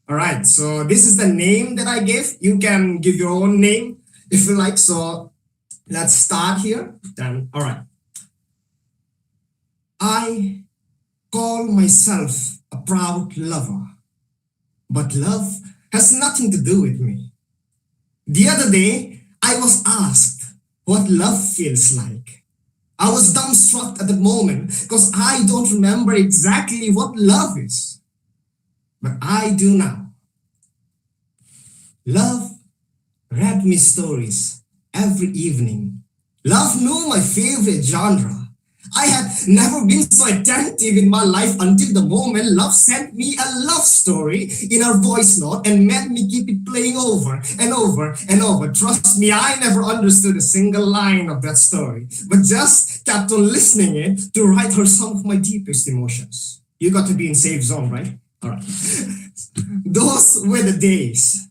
All right, so this is the name that I gave. You can give your own name if you like. So let's start here. Then, all right. I call myself a proud lover, but love has nothing to do with me. The other day, I was asked what love feels like. I was dumbstruck at the moment because I don't remember exactly what love is. But I do now. Love read me stories every evening. Love knew my favorite genre. I had never been so attentive in my life until the moment love sent me a love story in her voice note and made me keep it playing over and over and over. Trust me, I never understood a single line of that story, but just kept on listening it to write her some of my deepest emotions. You got to be in safe zone, right? All right. Those were the days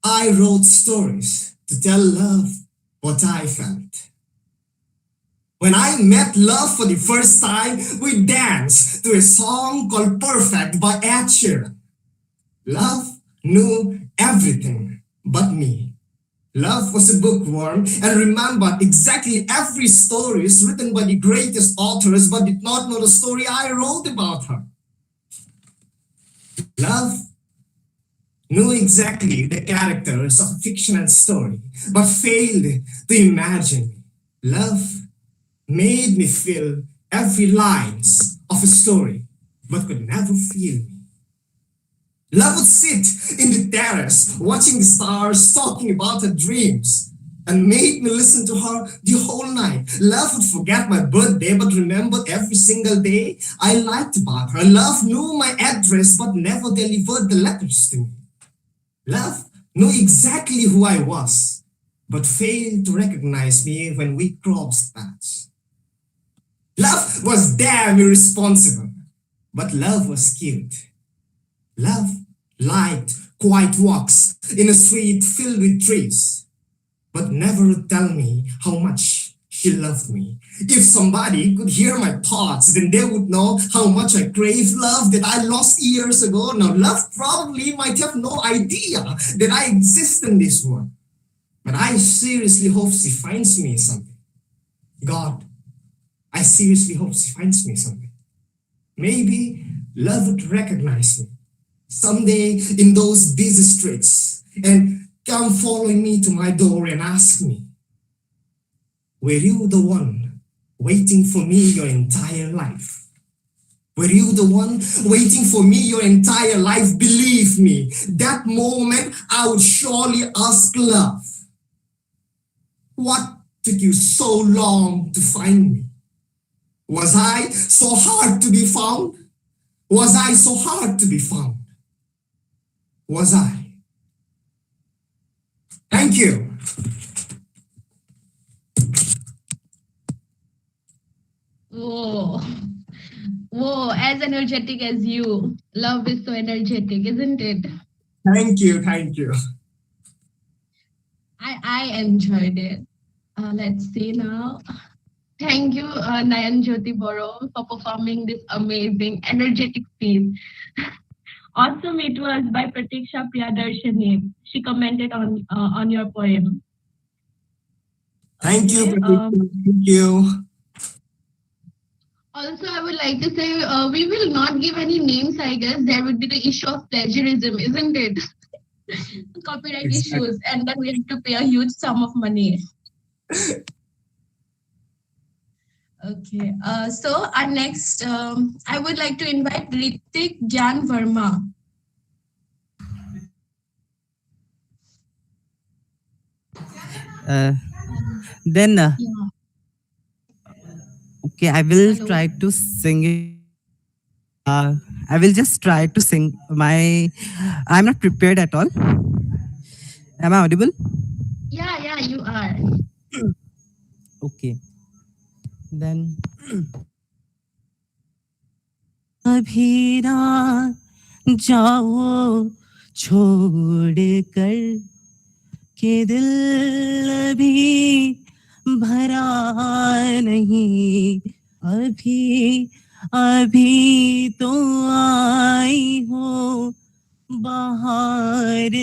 I wrote stories to tell love what I felt. When I met love for the first time, we danced to a song called Perfect by Ed Sheeran. Love knew everything but me. Love was a bookworm and remembered exactly every story written by the greatest authors but did not know the story I wrote about her. Love knew exactly the characters of a fictional story, but failed to imagine me. Love made me feel every lines of a story, but could never feel me. Love would sit in the terrace, watching the stars, talking about her dreams, and made me listen to her the whole night. Love would forget my birthday, but remembered every single day I liked about her. Love knew my address, but never delivered the letters to me. Love knew exactly who I was, but failed to recognize me when we crossed paths. Love was damn irresponsible, but love was cute. Love liked quiet walks in a street filled with trees, but never would tell me how much she loved me. If somebody could hear my thoughts, then they would know how much I crave love that I lost years ago. Now, love probably might have no idea that I exist in this world, but I seriously hope she finds me something. God, I seriously hope she finds me something. Maybe love would recognize me someday in those busy streets and come following me to my door and ask me, were you the one waiting for me your entire life? Were you the one waiting for me your entire life? Believe me, that moment I would surely ask love, what took you so long to find me? Was I so hard to be found? Was I so hard to be found? Was I? Thank you. Whoa. Whoa, as energetic as you. Love is so energetic, isn't it? Thank you. Thank you. I enjoyed it. Let's see now. Thank you, Nayan Jyoti Boro, for performing this amazing, energetic piece. Awesome it was by Pratiksha Priyadarshini. She commented on your poem. Thank you, Okay, Pratik. Thank you. Also, I would like to say we will not give any names, I guess. There would be the issue of plagiarism, isn't it? Copyright Exactly. issues, and then we have to pay a huge sum of money. Okay, so our next, I would like to invite Ritik Gyan Verma. Then, Yeah. okay, I will Hello. try to sing it. I will just try to sing my. I'm not prepared at all. Am I audible? Yeah, you are. Okay. Then. अभी ना जाओ छोड़ कर के दिल अभी भरा नहीं अभी अभी तो आई हो बाहर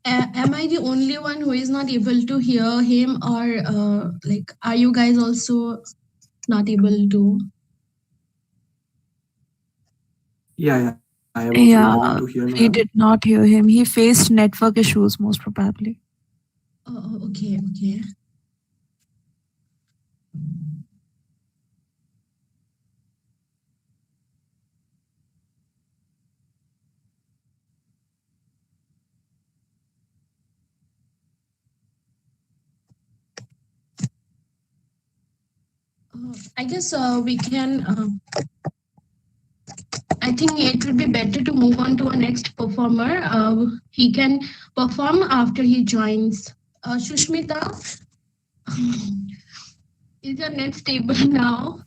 Am I the only one who is not able to hear him, or like, are you guys also not able to? Yeah, I am also Yeah, able to hear we now. did not hear him. He faced network issues, most probably. Oh, okay. I guess we can. I think it would be better to move on to our next performer. He can perform after he joins. Shushmita, Is your net stable now?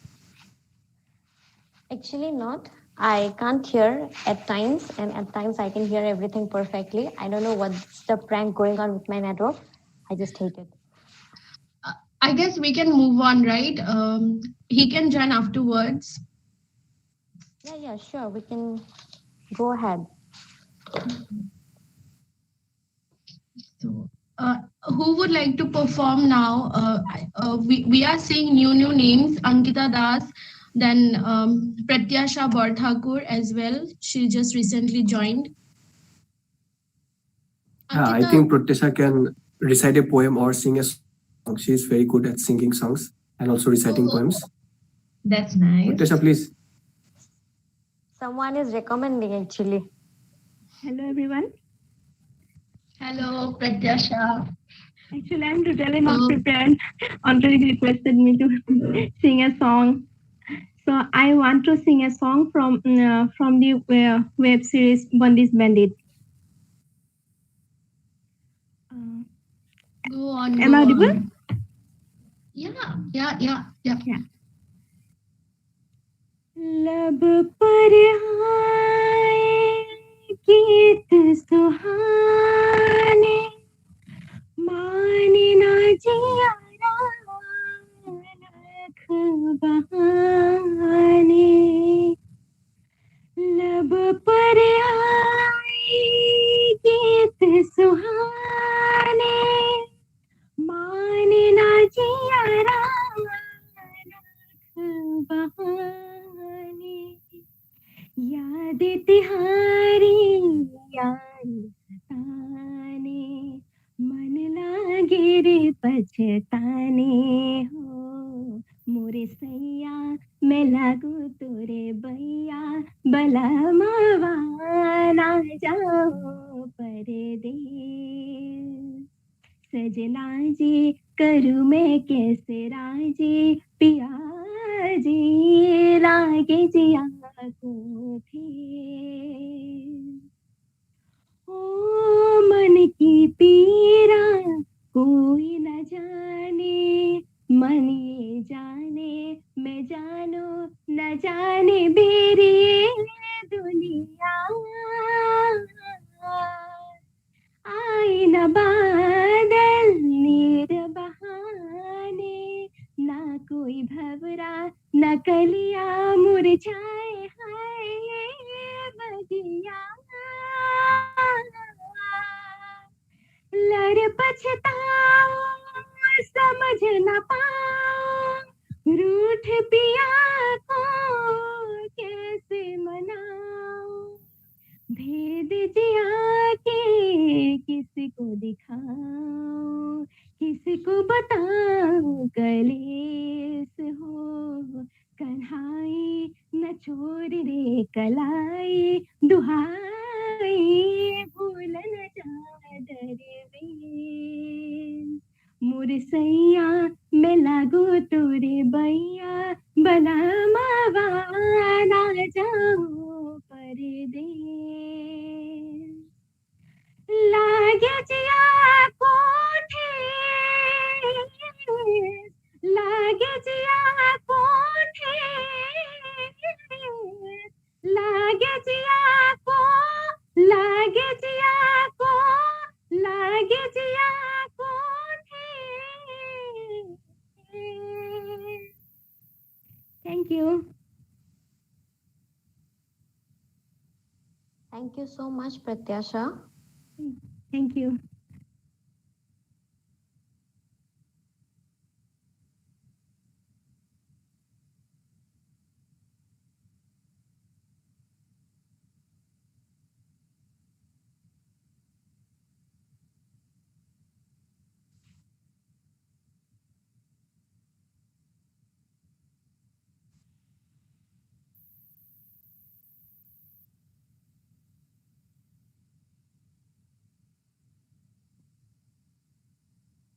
Actually, not. I can't hear at times, and at times I can hear everything perfectly. I don't know what's the prank going on with my network. I just hate it. I guess we can move on, right? He can join afterwards. Yeah, sure. We can go ahead. So, who would like to perform now? We are seeing new names. Ankita Das, then Pratyasha Borthakur as well. She just recently joined. I Ankita, think Pratyasha can recite a poem or sing a song. She is very good at singing songs and also reciting poems. That's nice. Pratyasha, please. Someone is recommending actually. Hello, everyone. Hello, Pratyasha. Actually, I'm totally not prepared. Already requested me to sing a song. So I want to sing a song from the web series Bundy's Bandit. Go on. Am I audible? Yeah. लब पर आए गीत सुहाने माने ना जिया लख बहाने लब पर आए गीत सुहाने माने ना जिया बहाने याद तिहारी यार सताने मन लागे रे पछताने हो मोरे सैया मैं लागू तोरे बैया बला मावाना जाओ परदेस सजना जी करूँ मैं कैसे राजी पिया जी लागे जिया को थे ओ मन की पीरा कोई न जाने मन ये जाने मैं जानो न जाने बेरी दुनिया आई न बादल नीर बहाने ना कोई भवरा न कलिया मुरझाए हाय बगिया लड़ पछताओ समझ न पाओ रूठ पिया को कैसे मनाओ भेद जिया के किसी को दिखाओ किसी को बताओ कलेस हो कन्हाई न छोड़ रे कलाई दुहाई भूल न जा दरवेश मुरसैया मैं लागू तोरे बैया बना मावा ना जाओ परदेस लागे जिया कोठे लागे जिया कोठे लागे जिया को लागे जिया को लागे जिया कोठे thank you Thank you so much, Pratyasha. Thank you.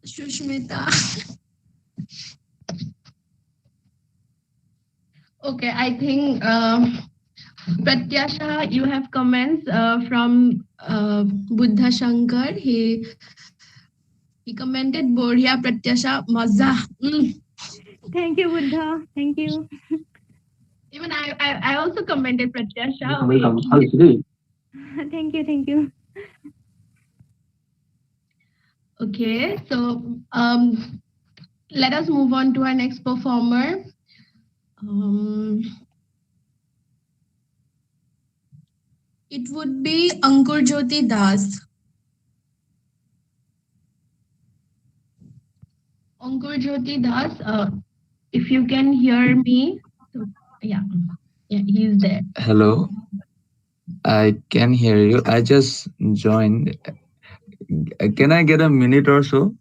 Shushmita. Okay, I think Pratyasha, you have comments from Buddha Shankar. He commented Borhya Pratyasha Maza. Thank you, Buddha. Thank you. Even I also commented Pratyasha. Welcome. Hello. Thank you. Thank you. Okay, so let us move on to our next performer. It would be Ankur Jyoti Das. Ankur Jyoti Das, if you can hear me, so yeah, he's there. Hello, I can hear you. I just joined. Can I get a minute or so?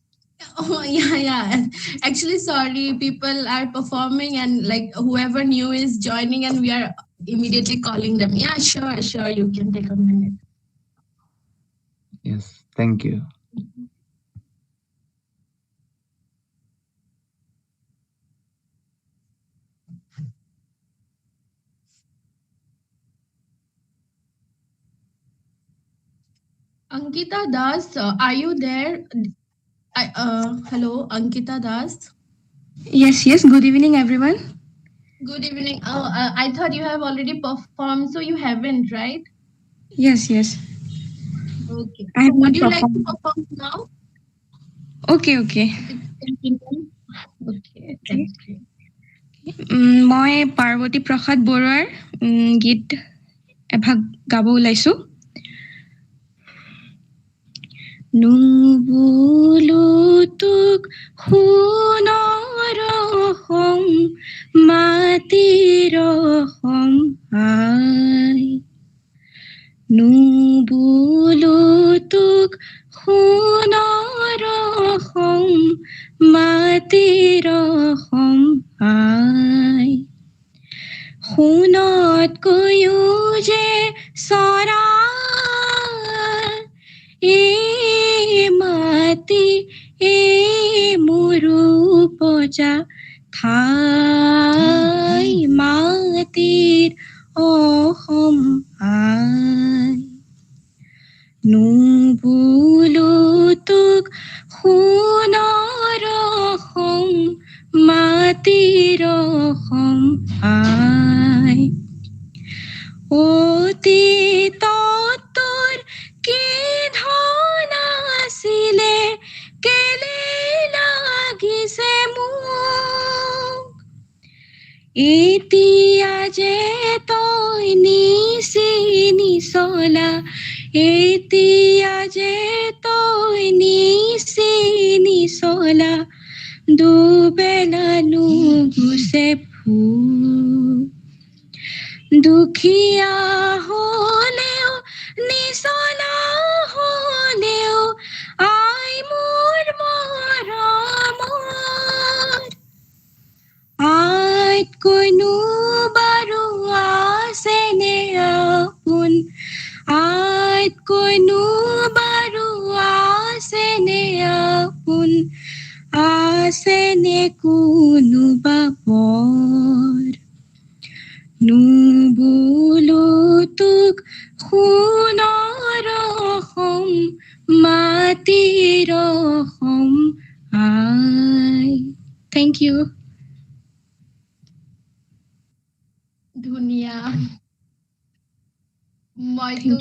Oh yeah. Actually, sorry, people are performing and like whoever new is joining, and we are immediately calling them. Yeah, sure, you can take a minute. Yes, thank you. Ankita Das, are you there? Hello, Ankita Das. Yes. Good evening, everyone. Good evening. Oh, I thought you have already performed, so you haven't, right? Yes. Okay. I have Would not you like to performed. perform now? Okay. Okay, that's great. মই পাৰ্বতী প্ৰসাদ বৰুৱাৰ গীত এভাগ গাব ওলাইছো। নুবুলো তোক সোণৰ সম মাটিৰ সহায় নুবুলো তোক সোণৰ সম মাটিৰ সহায় সোণতকৈও যে চৰা মাটি মোৰো পজা ঠাই মাটিৰ অসহায় নুবুলো তোক সোণৰ সম মাটিৰ সহায় অতীতত তোৰ কি ধন আছিলে কেলে লাগিছে মোক এতিয়া যে তই নিচিনি চলা এতিয়া যে তই নিচিনি চলা দুবেলা নুগুছে ফুল দুখীয়া হলেও নিচলা হলেও আই মোৰ মৰমৰ আইতকৈনো বাৰু আছেনে আপোন আইতকৈনো বাৰু আছেনে আপোন আছেনে কোনোবা বৰ নুবুলো তোক সোণৰ সম মাটিৰ সহায় থেংক ইউ ধুনীয়া মইতো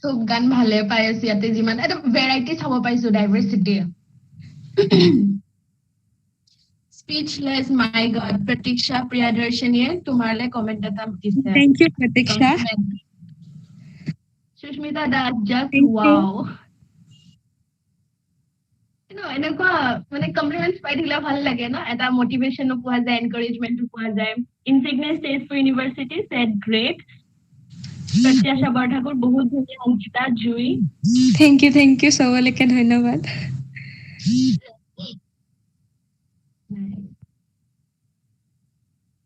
চব গান ভালে পাই আছো ইয়াতে যিমান এটা ভেৰাইটি চাব পাইছো diversity speechless my god Pratiksha প্ৰিয়দৰ্শিনীয়ে তোমাৰলে কমেন্ট এটা দিছে thank you Pratiksha Susmita Das just wow এনেকুৱা মানে কমপ্লিমেণ্টছ পাই থাকিলে ভাল লাগে ন এটা মটিভেশ্যনো পোৱা যায় এনকাৰেজমেণ্টো পোৱা যায় ইনচিগনিছ তেজপুৰ ইউনিভাৰ্চিটি ছেড গ্ৰেট প্ৰত্যাশা বৰঠাকুৰ বহুত ধুনীয়া অংকিতা জুই থেংক ইউ চবলৈকে ধন্যবাদ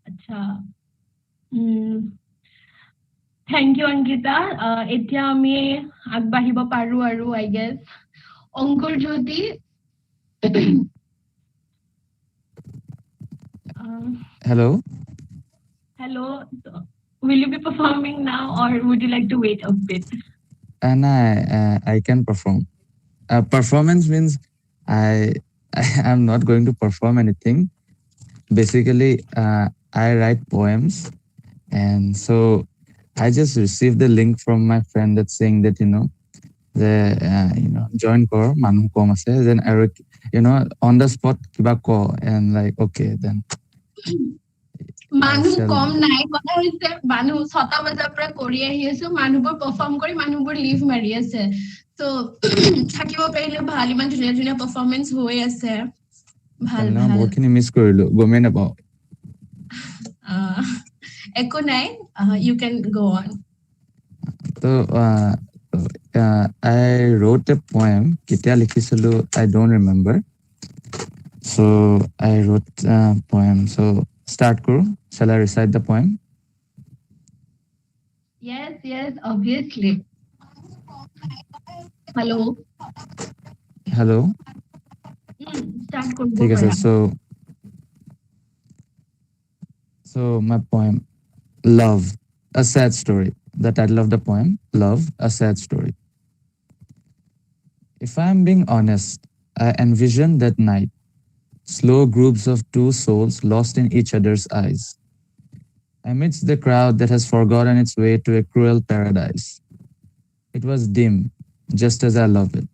আচ্ছা থেংক ইউ অংকিতা এতিয়া আমি আগবাঢ়িব পাৰো আৰু I guess Ankur Jyoti Hello. Hello. Will you be performing now or would you like to wait a bit? And I can perform. Performance means I am not going to perform anything. basically, I write poems, and so I just received the link from my friend that's saying that join kor manu kom ase, then on the spot kiba ko, and like okay, then I মানুহ shall. কম নাই, কথা হৈছে মানুহ 6টা বজাৰ পৰা কৰি আহি আছো, মানুহবোৰ পাৰফৰ্ম কৰি মানুহবোৰ লিভ মাৰি আছে, তো থাকিব পাৰিলে ভাল, ইমান ধুনীয়া ধুনীয়া পাৰফৰ্মেন্স হৈ আছে, ভাল তেনেহ'লে মই ভাল। বহুতখিনি মিছ কৰিলো, গমেই নাপাওঁ। একো নাই, ইউ কেন go on. So I wrote a poem. কেতিয়া লিখিছিলো I don't remember. So I wrote a poem. So start karo. Shall I recite the poem? Yes, obviously. Hello. Hello. Start করব ঠিক আছে, পারা। so my poem, Love, a sad story. The title of the poem, Love, a sad story. If I am being honest, I envision that night, slow groups of two souls lost in each other's eyes. Amidst the crowd that has forgotten its way to a cruel paradise. It was dim, just as I love it.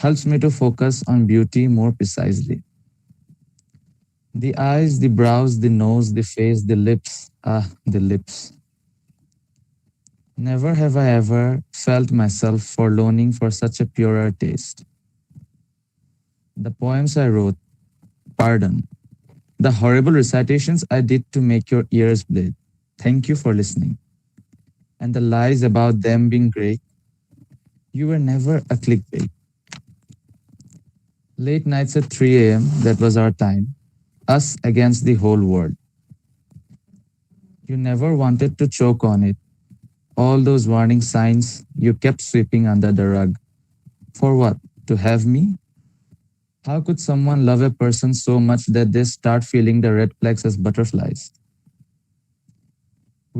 Helps me to focus on beauty more precisely. The eyes, the brows, the nose, the face, the lips. Ah, the lips. Never have I ever felt myself forlorning for such a purer taste. The poems I wrote, pardon. The horrible recitations I did to make your ears bleed. Thank you for listening. And the lies about them being great, you were never a clickbait. Late nights at 3 a.m., that was our time. Us against the whole world. You never wanted to choke on it. All those warning signs you kept sweeping under the rug. For what? To have me? How could someone love a person so much that they start feeling the red flags as butterflies?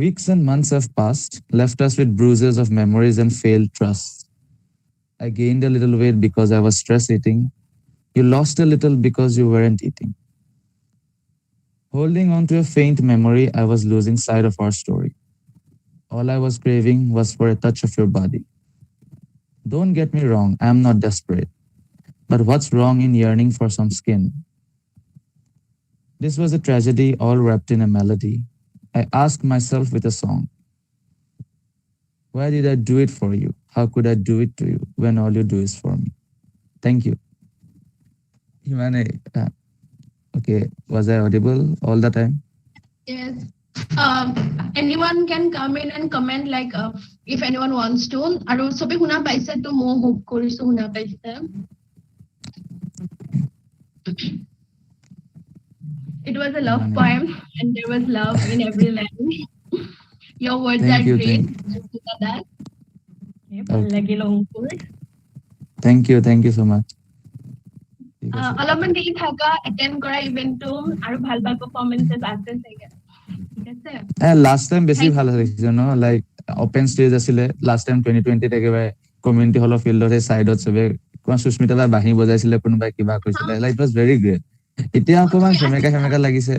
Weeks and months have passed, left us with bruises of memories and failed trusts. I gained a little weight because I was stress eating. You lost a little because you weren't eating. Holding on to a faint memory, I was losing sight of our story. All I was craving was for a touch of your body. Don't get me wrong, I am not desperate. But what's wrong in yearning for some skin? This was a tragedy all wrapped in a melody. I asked myself with a song, why did I do it for you? How could I do it to you when all you do is for me? Thank you. Okay, was I audible all the time? Yes. Anyone can come in and comment like if anyone wants to. আৰু সবে শুনা পাইছে তো মই hope কৰিছো শুনা পাইছে। It was a love poem and there was love in every line. Your words Thank are you, great. ভাল লাগিল অংকুৰ। Thank you so much. অলপমান দেৰি থাকা, এটেন্ড কৰা ইভেন্টটো আৰু ভাল ভাল পাৰফৰমেন্সেস আছে চাগে। ঠিক আছে? লাষ্ট টাইম বেছি ভাল লাগিছে ন, লাইক ওপেন ষ্টেজ আছিলে লাষ্ট টাইম 2020 একেবাৰে কমিউনিটি হলৰ ফিল্ডত সাইডত সবে সুস্মিতা বাই বাঁহী বজাইছিলে, কোনোবাই কিবা কৰিছিলে, like it was very great. এতিয়া অকমান সেমেকা লাগিছে।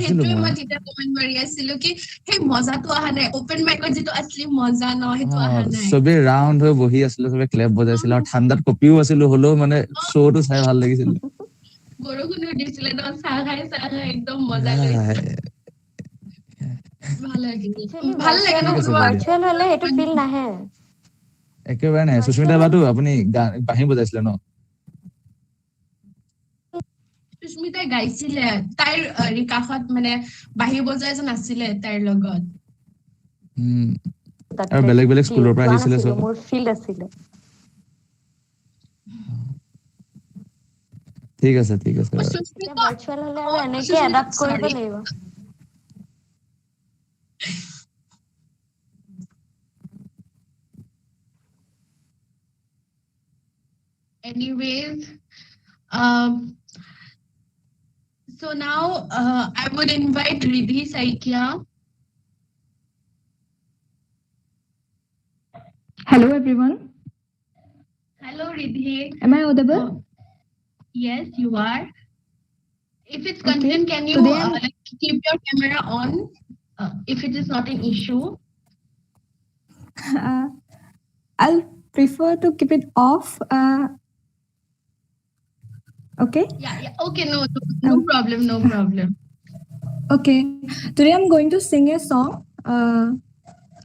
সেইটোৱে মই তেতিয়া কমেন্ট মাৰি আছিলো কি সেই মজাটো অহা নাই, ওপেন মাইকত যিটো আসলি মজা ন সেইটো অহা নাই। সবে ৰাউণ্ড হৈ বহি আছিলো, সবে ক্লেপ বজাইছিলে আৰু ঠাণ্ডাত কপিও আছিলো, হলেও মানে শ্ব'টো চাই ভাল লাগিছিলে। বৰষুণো দিছিলে ন, চাহ খাই একদম মজা লাগিছে। ভাল লাগে ন ভাৰ্চুৱেল হলে সেইটো ফিল নাহে। একেবাৰে নাই। সুস্মিতা বাটো আপুনি বাঁহী বজাইছিলে ন? সুস্মিতাই গাইছিলে, তাইৰ কাষত মানে বাঁহী বজাই এজন আছিলে তাইৰ লগত। আৰু বেলেগ বেলেগ স্কুলৰ পৰা আহিছিলে সব। মোৰ ফিল্ড আছিলে। ঠিক আছে। ভাৰ্চুৱেল হলে আৰু এনেকে এডাপ্ট কৰিব লাগিব। Anyways, so now I would invite Riddhi Saikia. Hello everyone. Hello Riddhi. Am I audible? Yes, you are. If it's confident, can you like keep your camera on? If it is not an issue. I'll prefer to keep it off. Okay. Yeah. Okay. No problem. No problem. Okay. Today I'm going to sing a song.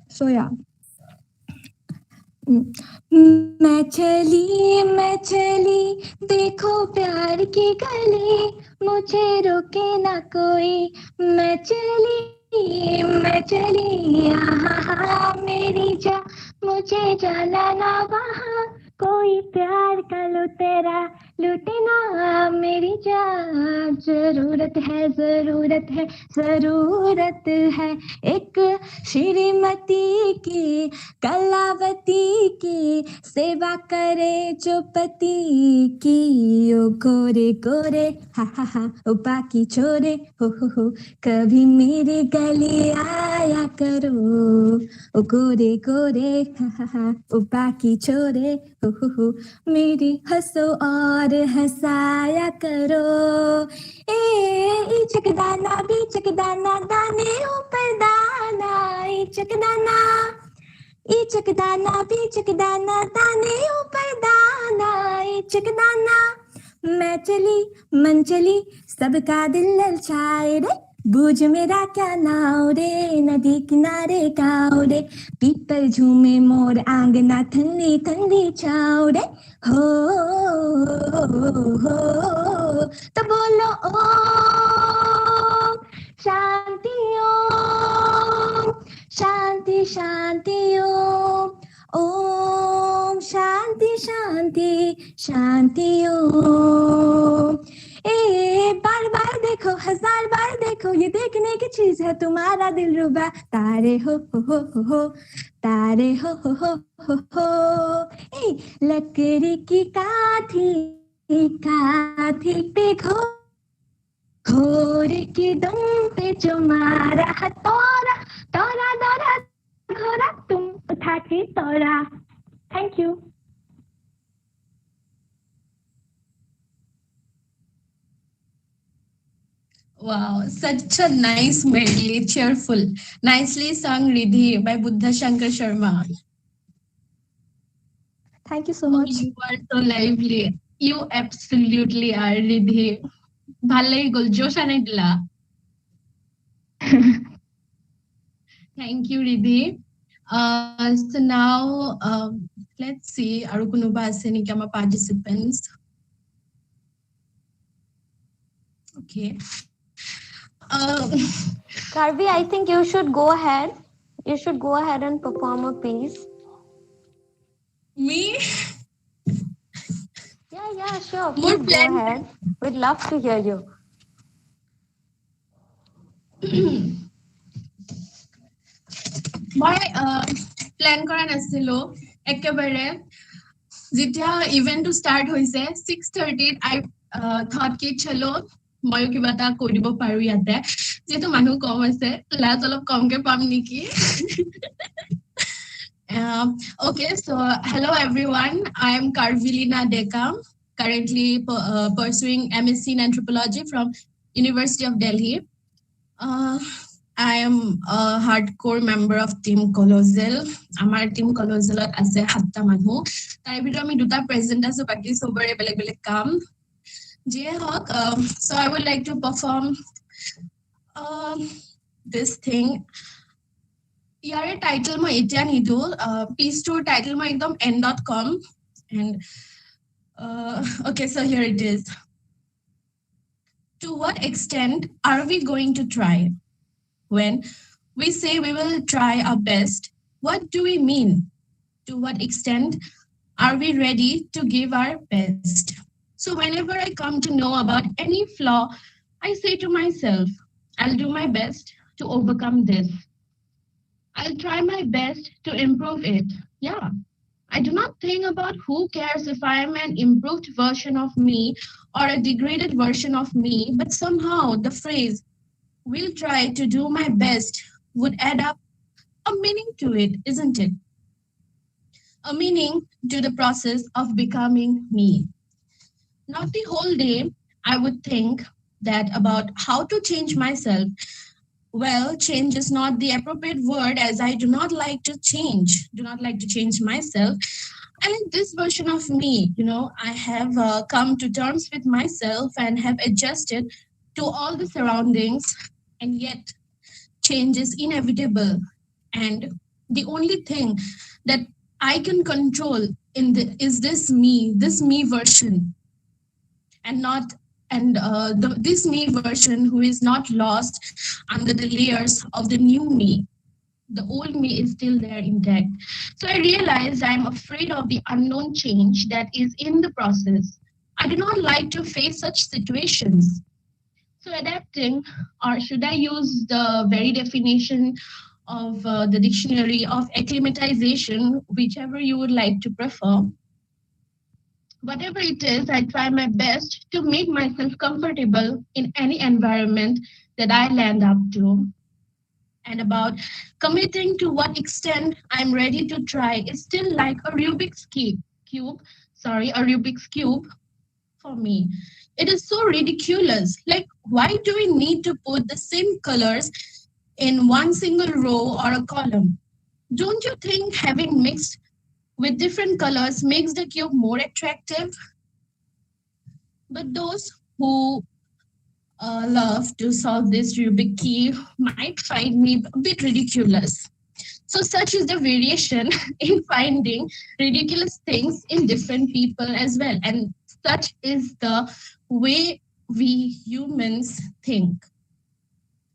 So yeah. मैं चली देखो प्यार की गली मुझे रोके ना कोई मैं चली आहा मेरी जा मुझे जाना ना वहाँ कोई प्यार का लुटे ना मेरी जान जरूरत है एक श्रीमती की कलावती की सेवा करे जो पति की ओ गोरे गोरे हा ओ बाकी छोरे हो कभी मेरे गले आया करो ओ गोरे गोरे हा ओ बाकी छोरे हो मेरी हंसो और हंसाया करो चकदाना भी चकदाना दाने ऊपर दाना चकदाना चकदाना भी चकदाना दाने ऊपर दाना चकदाना मैं चली मन चली सबका दिल ललचाए रे बूझ मेरा क्या नाव रे नदी किनारे गाँव रे पीपल झूमे मोर आंगना ठंडी ठंडी छाँव रे हो तो बोलो ओ शांति ओम शांति शांति ओम शांति शांति शांति ओम बार बार देखो हजार बार देखो ये देखने की चीज है तुम्हारा दिल रुबा तारे हो तारे हो लकड़ी की काठी पे घोर की दम पे जो मारा है तोरा तोरा तोरा घोरा तुम उठा के तोरा thank you Wow, such a nice medley, cheerful. Nicely sung, Ridhi, by Buddha Shankar Sharma. Thank you so much. You are so lively. You absolutely are, Ridhi. Bhalai gol, Josh anai dila. Thank you, Ridhi. So now, let's see, aru kunuba ase niki amar participants. Okay. Karvi, I think you should go ahead. You should go ahead and perform a piece. Me? Yeah, sure. Please go ahead. We'd love to hear you. মই plan কৰা নাছিলো একেবাৰে যেতিয়া ইভেন্টটো start হৈছে 6:30 I thought কি চলো মই কিবা এটা কৰিব পাৰো ইয়াতে যেহেতু মানুহ কম আছে লাজ অলপ কমকে পাম নেকি Okay, so hello everyone. I am Karvilina Deka, currently pursuing MSc in Anthropology from University of Delhi. I am a hardcore member of Team Colossal. Amar Team Colossal ase 7ta manu. Tar bidor ami 2ta present aso baki sobare beleg beleg kam. Je hok, so I would like to perform this thing. Yare title মই এতিয়া নিদু piece tour title মই একদম end.com and okay, so here it is. To what extent are we going to try? When we say we will try our best, what do we mean? To what extent are we ready to give our best? So whenever I come to know about any flaw, I say to myself, I'll do my best to overcome this. I'll try my best to improve it. Yeah. I do not think about who cares if I am an improved version of me or a degraded version of me, but somehow the phrase, will try to do my best, would add up a meaning to it, isn't it? A meaning to the process of becoming me. Not the whole day, I would think, that about how to change myself. Well, change is not the appropriate word as I do not like to change myself. I like this version of me. I have come to terms with myself and have adjusted to all the surroundings, and yet change is inevitable. And the only thing that I can control is this me version, and not and this me version who is not lost under the layers of the new me. The old me is still there intact. So I realized I'm afraid of the unknown change that is in the process. I do not like to face such situations. So adapting, or should I use the very definition of the dictionary of acclimatization, whichever you would like to prefer. Whatever it is, I try my best to make myself comfortable in any environment that I land up to. And about committing to what extent I'm ready to try is still like a Rubik's cube for me. It is so ridiculous. Like, why do we need to put the same colors in one single row or a column? Don't you think having mixed with different colors makes the cube more attractive? But those who love to solve this Rubik cube might find me a bit ridiculous. So such is the variation in finding ridiculous things in different people as well. And such is the way we humans think.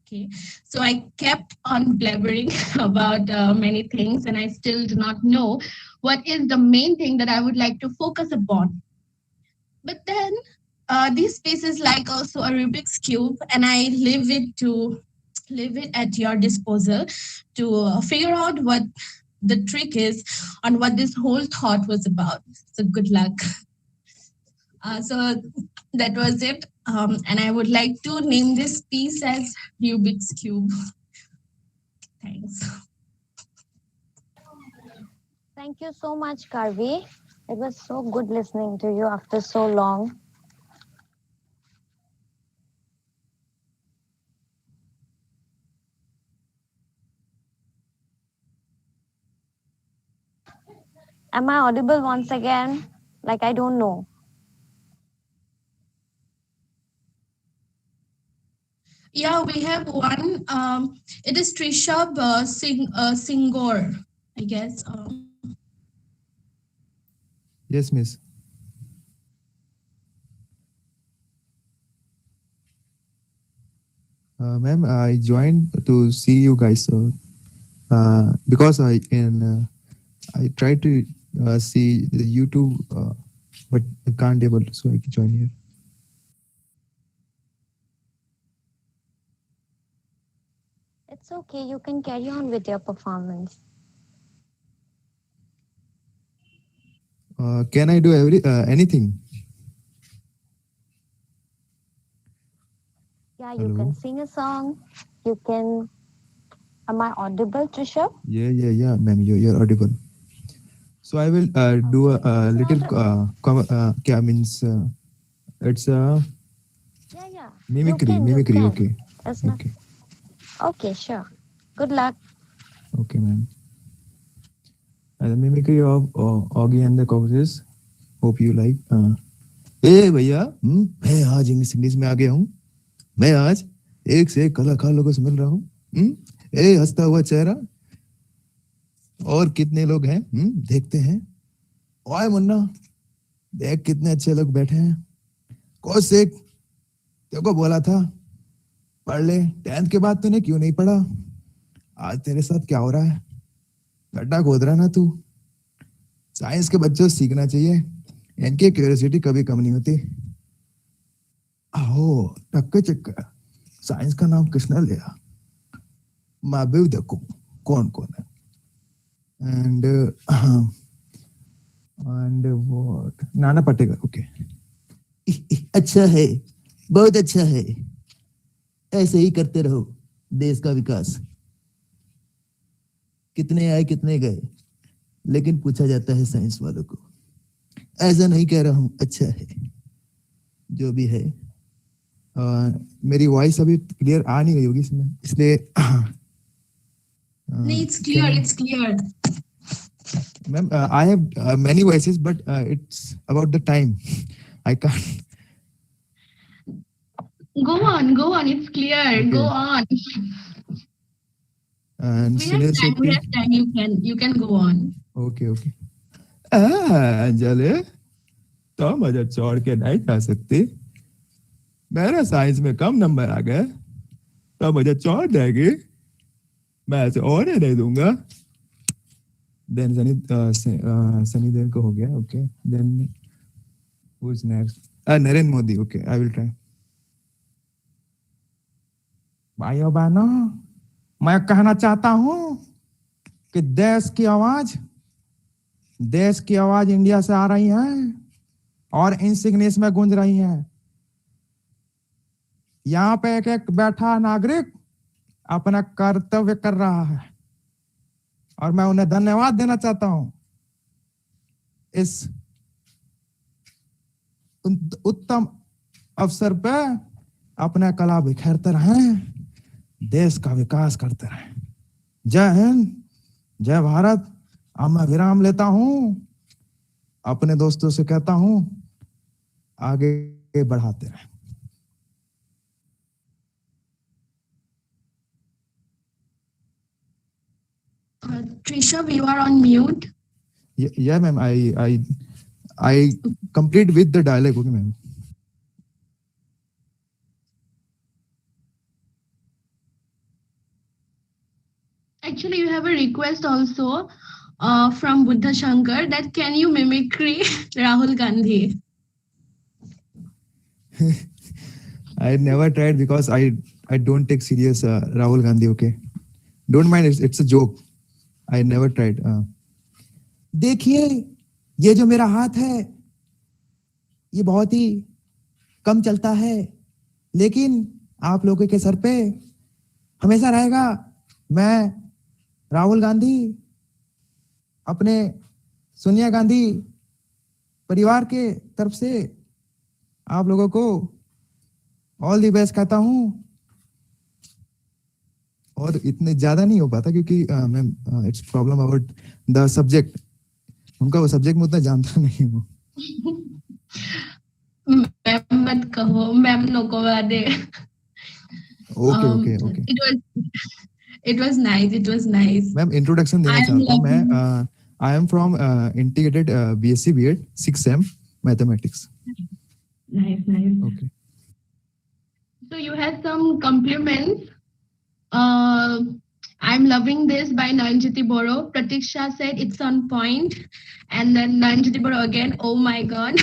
Okay, so I kept on blabbering about many things, and I still do not know what is the main thing that I would like to focus upon. But then this space is like also a Rubik's cube, and I leave it at your disposal to figure out what the trick is on what this whole thought was about. So good luck. So that was it. And I would like to name this piece as Rubik's Cube. Thanks. Thank you so much, Karvi. It was so good listening to you after so long. Am I audible once again? Like, I don't know. Yeah, we have one. It is Trishab Singor, I guess. Yes, miss. Ma'am, I joined to see you guys because I tried to see the YouTube, but I can't able to, so I can join here. It's okay. You can carry on with your performance. Can I do anything? Yeah, you can sing a song. You can. Am I audible, Trisha? Yeah, ma'am, you're audible. So I will do a little means it's a mimicry. Okay. It's not. Okay, sure. Good luck. Okay, ma'am. The mimicry of Augie and the Cockroaches. Hope you like. ए भैया मैं आज English में आ गया हूँ. मैं आज एक से एक कलाकार लोगों से मिल रहा हूँ. ए हंसता हुआ चेहरा. और कितने लोग हैं? देखते हैं. ओए मुन्ना, देख कितने अच्छे लोग बैठे हैं. कौशिक, तेरे को बोला था पढ़ ले. 10th के बाद तूने क्यों नहीं पढ़ा? आज तेरे साथ क्या हो रहा है? गड्ढा खोद रहा ना तू. साइंस के बच्चों से सीखना चाहिए. इनकी क्यूरियोसिटी कभी कम नहीं होती. आओ टक्कर चक्कर. साइंस का नाम किसने लिया? मैं भी देखूं कौन कौन है. And what? Nana Patekar. Okay. अच्छा है, बहुत अच्छा है. ऐसे ही करते रहो. देश का विकास. कितने आए कितने गए, लेकिन पूछा जाता है साइंस वालों को. ऐसा नहीं कह रहा हूं. अच्छा है जो भी है. मेरी वॉइस अभी क्लियर आ नहीं रही होगी इसमें, इसलिए It's clear. It's clear. Ma'am I have many voices but it's about the time. I can't. Go on. Go on. It's clear. Go on. And We have time. We have time. You can go on. Okay. Anjali तो मुझे छोड़ के नहीं जा सकती, मेरे science में कम number आ गए तो मुझे छोड़ देगी, मैं ऐसे और नहीं दूंगा. देन सनी देन को हो गया. Okay then who is next? Narendra Modi. Okay I will try. भाइयों बहनों, मैं कहना चाहता हूं कि देश की आवाज इंडिया से आ रही है और इंसिग्निस में गूंज रही है. यहाँ पे एक एक बैठा नागरिक अपना कर्तव्य कर रहा है और मैं उन्हें धन्यवाद देना चाहता हूं. इस उत्तम अवसर पे अपना कला बिखेरते रहें, देश का विकास करते रहें. जय हिंद, जय भारत. अब मैं विराम लेता हूं, अपने दोस्तों से कहता हूं आगे बढ़ाते रहें. Trisha, you are on mute. Yeah, ma'am. I complete with the dialogue. Okay, ma'am. Actually, you have a request also from Buddha Shankar that can you mimicry Rahul Gandhi? I never tried because I don't take serious Rahul Gandhi. Okay, don't mind. It's a joke. I never tried. देखिए ये जो मेरा हाथ है ये बहुत ही कम चलता है, लेकिन आप लोगों के सर पे हमेशा रहेगा. मैं राहुल गांधी अपने सोनिया गांधी परिवार के तरफ से आप लोगों को ऑल द बेस्ट कहता हूं. और इतने ज्यादा नहीं हो पाता क्योंकि ma'am it's problem about the subject. उनका वो सब्जेक्ट में उतना जानता नहीं हूँ. मैम मत कहो, मैम नको वादे. Okay. It was nice. It was nice. Ma'am introduction देना चाहता हूँ मैं. I am from integrated BSc B.Ed 6th sem mathematics. Nice. Okay. So you had some compliments. I'm loving this by Nanjiti Boro. Pratiksha said it's on point. And then Nanjiti Boro again, oh my God.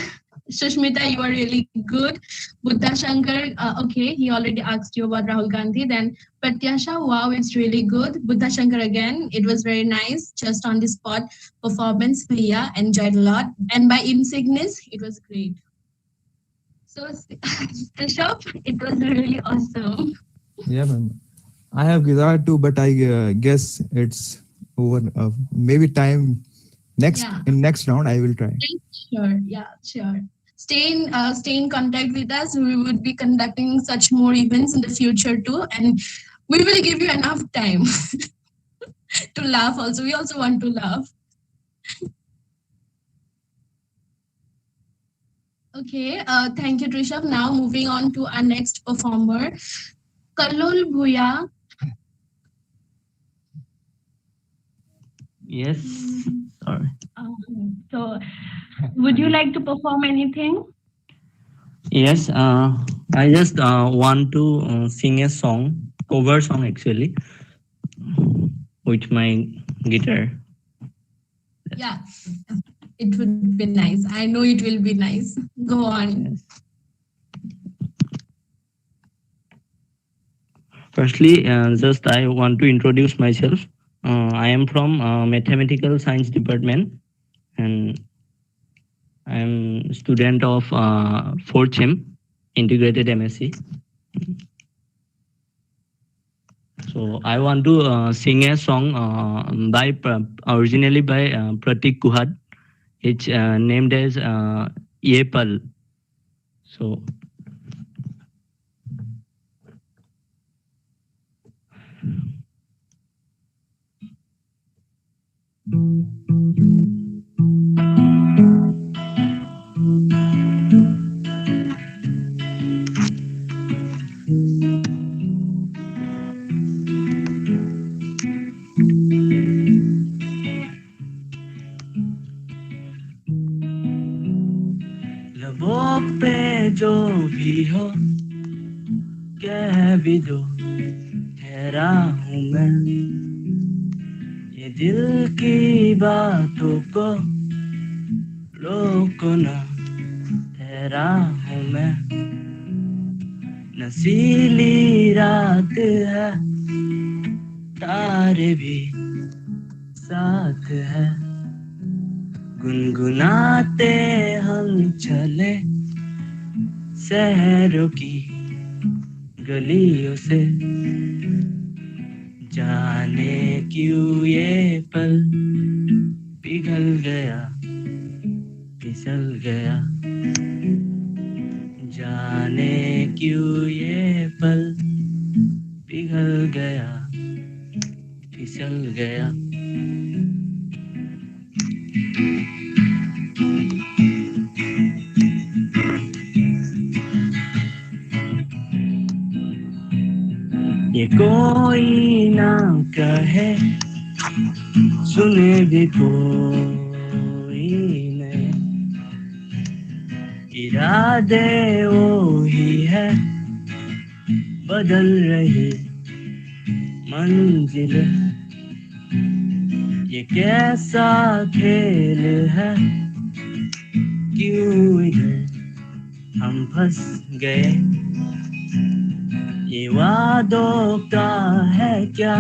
Sushmita, you are really good. Buddha Shankar, okay, he already asked you about Rahul Gandhi. Then Pratyasha, wow, it's really good. Buddha Shankar again, it was very nice. Just on the spot performance, Priya, enjoyed a lot. And by Inscignis, it was great. So, Rishabh, it was really awesome. Yeah, ma'am. I have guitar too, but I guess it's over. Maybe time in next round I will try. Sure. Stay in contact with us. We would be conducting such more events in the future too, and we will give you enough time to laugh. Also, we also want to laugh. Okay. Thank you, Trisha. Now moving on to our next performer, Kalol Bhuya. Yes. Sorry. So, would you like to perform anything? Yes. I just want to sing a song, cover song actually, with my guitar. Yeah, it would be nice. I know it will be nice. Go on. Yes. Firstly, just I want to introduce myself. I am from mathematical science department, and I am student of 4th sem integrated MSc. So I want to sing a song originally by Pratik Kuhad. It's named as Ye Pal. So भी हो कह भी दो ठहरा हूँ मैं ये दिल की बातों को रोको ना ठहरा हूँ मैं नसीली रात है तारे भी साथ है गुनगुनाते हम चले शहरों की गलियों से जाने क्यों ये पल पिघल गया फिसल गया जाने क्यों ये पल पिघल गया फिसल गया ये कोई ना कहे सुने भी कोई नहीं इरादे वो ही है बदल रही मंजिल ये कैसा खेल है क्यों इधर हम फंस गए ये वादों का है क्या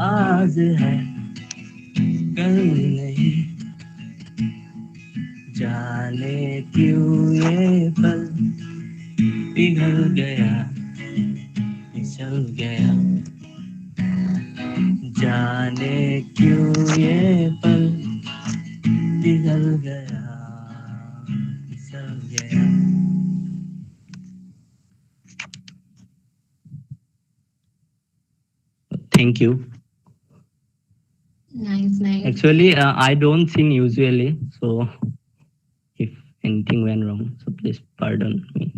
आज है कल नहीं जाने क्यों ये पल पिघल गया फिसल गया जाने क्यों ये पल पिघल गया फिसल गया Thank you. Nice. Actually, I don't sing usually, so if anything went wrong, so please pardon me.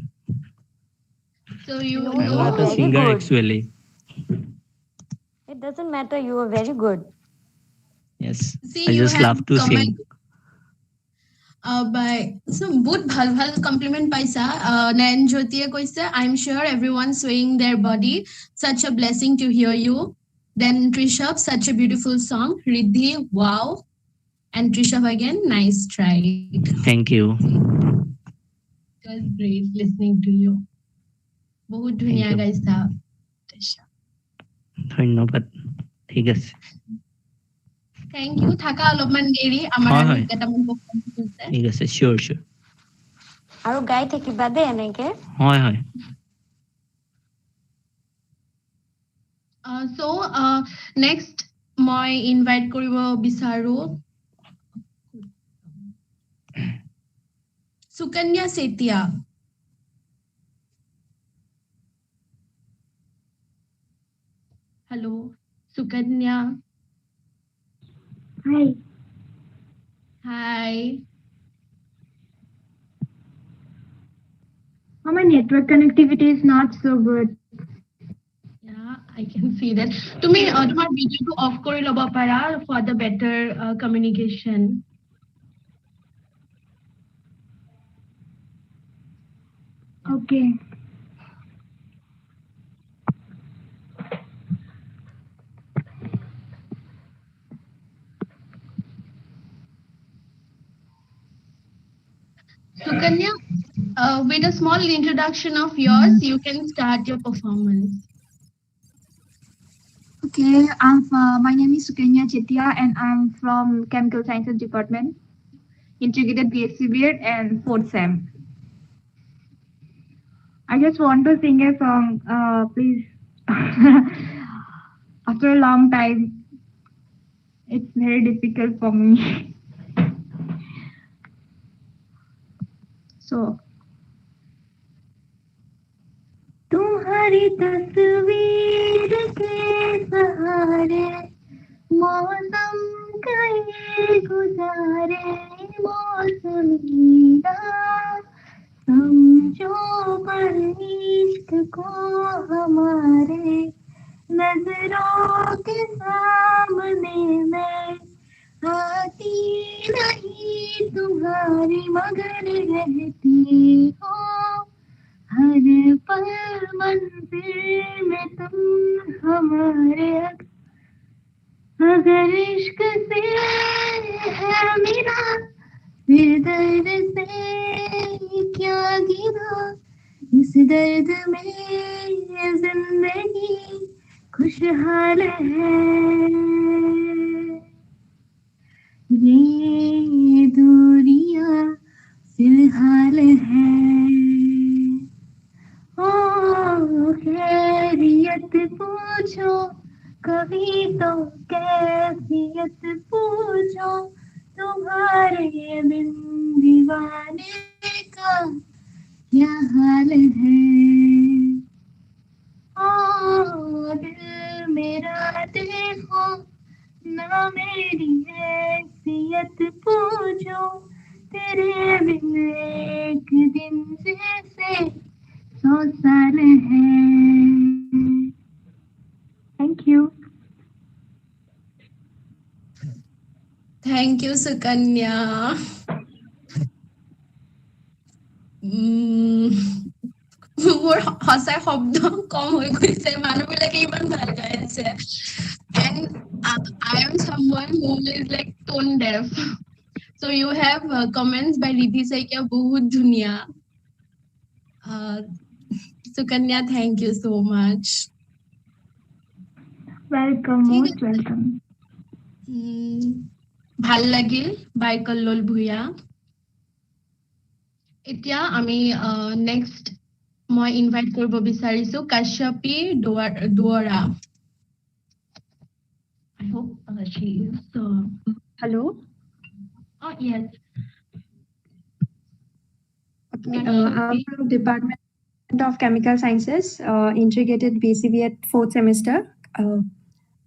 So you No, I'm you are not a very singer good. actually. It doesn't matter. You are very good. Yes, See, I you just have love to comment sing. by some বহুত ভাল ভাল compliment paisa. Nayan Jyotiye koise, I'm sure everyone swaying their body. Such a blessing to hear you. Then Trishab, such a beautiful song. Riddhi, wow. And Trishab again, nice try. Thank you. It was great listening to you. বহুত ধুনীয়া you. গাইছা Trishab. ধন্যবাদ ঠিক আছে Thank you. থাকা অলপমান দেৰি আমাৰ হয়, আৰু হয়। কেইটামান performance আছে। ঠিক আছে sure sure আৰু গাই থাকিবা দে এনেকে হয় হয় So next মই invite কৰিব বিচাৰো Sukanya Setia. Hello, Sukanya. Hi. Hi. My network connectivity is not so good. Yeah, I can see that. তুমি তোমাৰ ভিডিওটো অফ কৰি ল'ব পাৰা for the better communication. Okay. Sukanya, with a small introduction of yours, you can start your performance. Okay, my name is Sukanya Chetia and I'm from Chemical Sciences Department, Integrated BSc BEd and 4th SEM. I just want to sing a song, please. After a long time, it's very difficult for me. So, तुम्हारी तस्वीर के सहारे मौसम कई गुजारे मौसमीरा समझो पर इश्क को हमारे नजरों के सामने मैं आती नहीं तुम्हारी मगर रहती हो हर पल मंजिल में तुम हमारे अगर इश्क से है मेरा फिर दर्द से क्या गिरा इस दर्द में ये जिंदगी खुशहाल है ये दूरियां फिलहाल है ओ खैरियत पूछो कभी तो कैफियत पूछो तुम्हारे बिन दीवाने का क्या हाल है ओ दिल मेरा देखो ना मेरी हैसियत पूछो तेरे बिन एक दिन जैसे 100 साल है thank you Thank you, Sukanya. মোৰ সঁচাই শব্দ কম হৈ গৈছে মানুহবিলাকে ইমান ভাল গাই আছে and I am someone who is like tone deaf so you have comments by Riddhi Saikia বহুত ধুনীয়া Sukanya thank you so much welcome most welcome ভাল লাগিল বাই কল্লোল ভূঞা এতিয়া আমি নেক্সট মই ইনভাইট কৰিব বিচাৰিছো Kashyapi Duwara I hope she is Hello. Oh yes Okay. I'm from Department of Chemical Sciences, integrated BCB at 4th semester.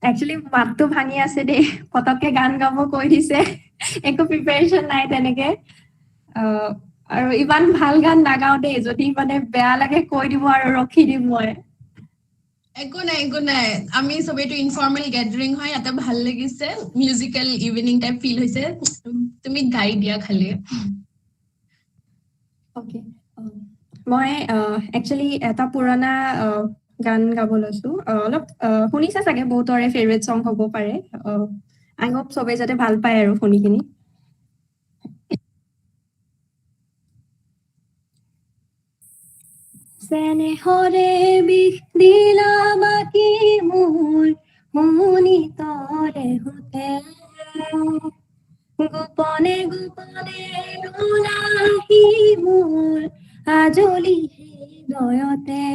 Actually, মাতটো ভাঙি আছে দেই পতককে গান গাব কৈ দিছে একো প্ৰিপাৰেচন নাই তেনেকে আৰু ইমান ভাল গান নাগাও দেই যদি মানে বেয়া লাগে কৈ দিব আৰু ৰখি দিম মই একো নাই আমি সবেটো ইনফৰ্মেল গ্যাদাৰিং হয় ইয়াতে ভাল লাগিছে মিউজিক্যাল ইভিনিং টাইপ ফিল হৈছে তুমি গাই দিয়া খালি Okay. মই একচুয়ালি এটা পুৰণা গান গাব লৈছো অলপ শুনিছে চাগে বহুতৰে ফেভাৰিট সং হ'ব পাৰে আই হোপ সবে যাতে ভাল পায় আৰু শুনিখিনি চেনেহৰে বিষ দিলা বাকী মোৰ মনিতৰে হোতে গোপনে গোপনে নোলাহি মোৰ আজলি হৃদয়তে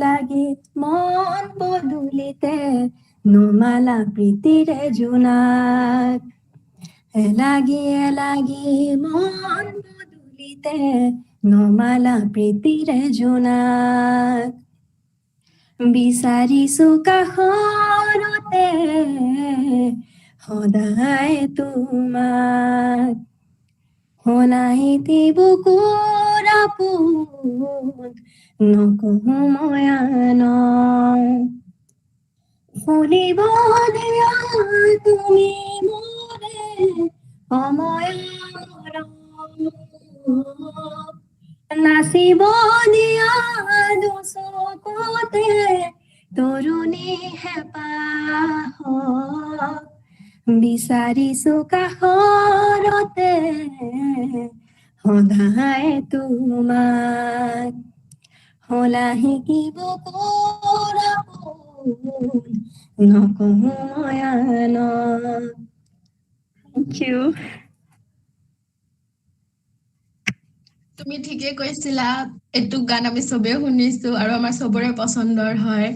লাগি মন পদূলিতে নোমালা প্ৰীতিৰে জোনাক লাগি মন পদূলিতে নোমালা প্ৰীতিৰে জোনাক বিচাৰিছো কাষৰতে সদায় তোমাক শুনাইতি বুকুৰ আপোন নকওঁ মই আনক শুনিব দিয়া তুমি মোৰে সময়ৰ নাচিব দিয়া দুচকুতে তৰুণী হেঁপাহ বিচাৰিছো কাষৰতে সদায় তোমাক হলাহি বুকুৰ আপোন নকওঁ মই আনক Thank you. তুমি ঠিকে কৈছিলা এটু গান আমি সবে শুনিছো আৰু আমাৰ সবৰে পছন্দৰ হয়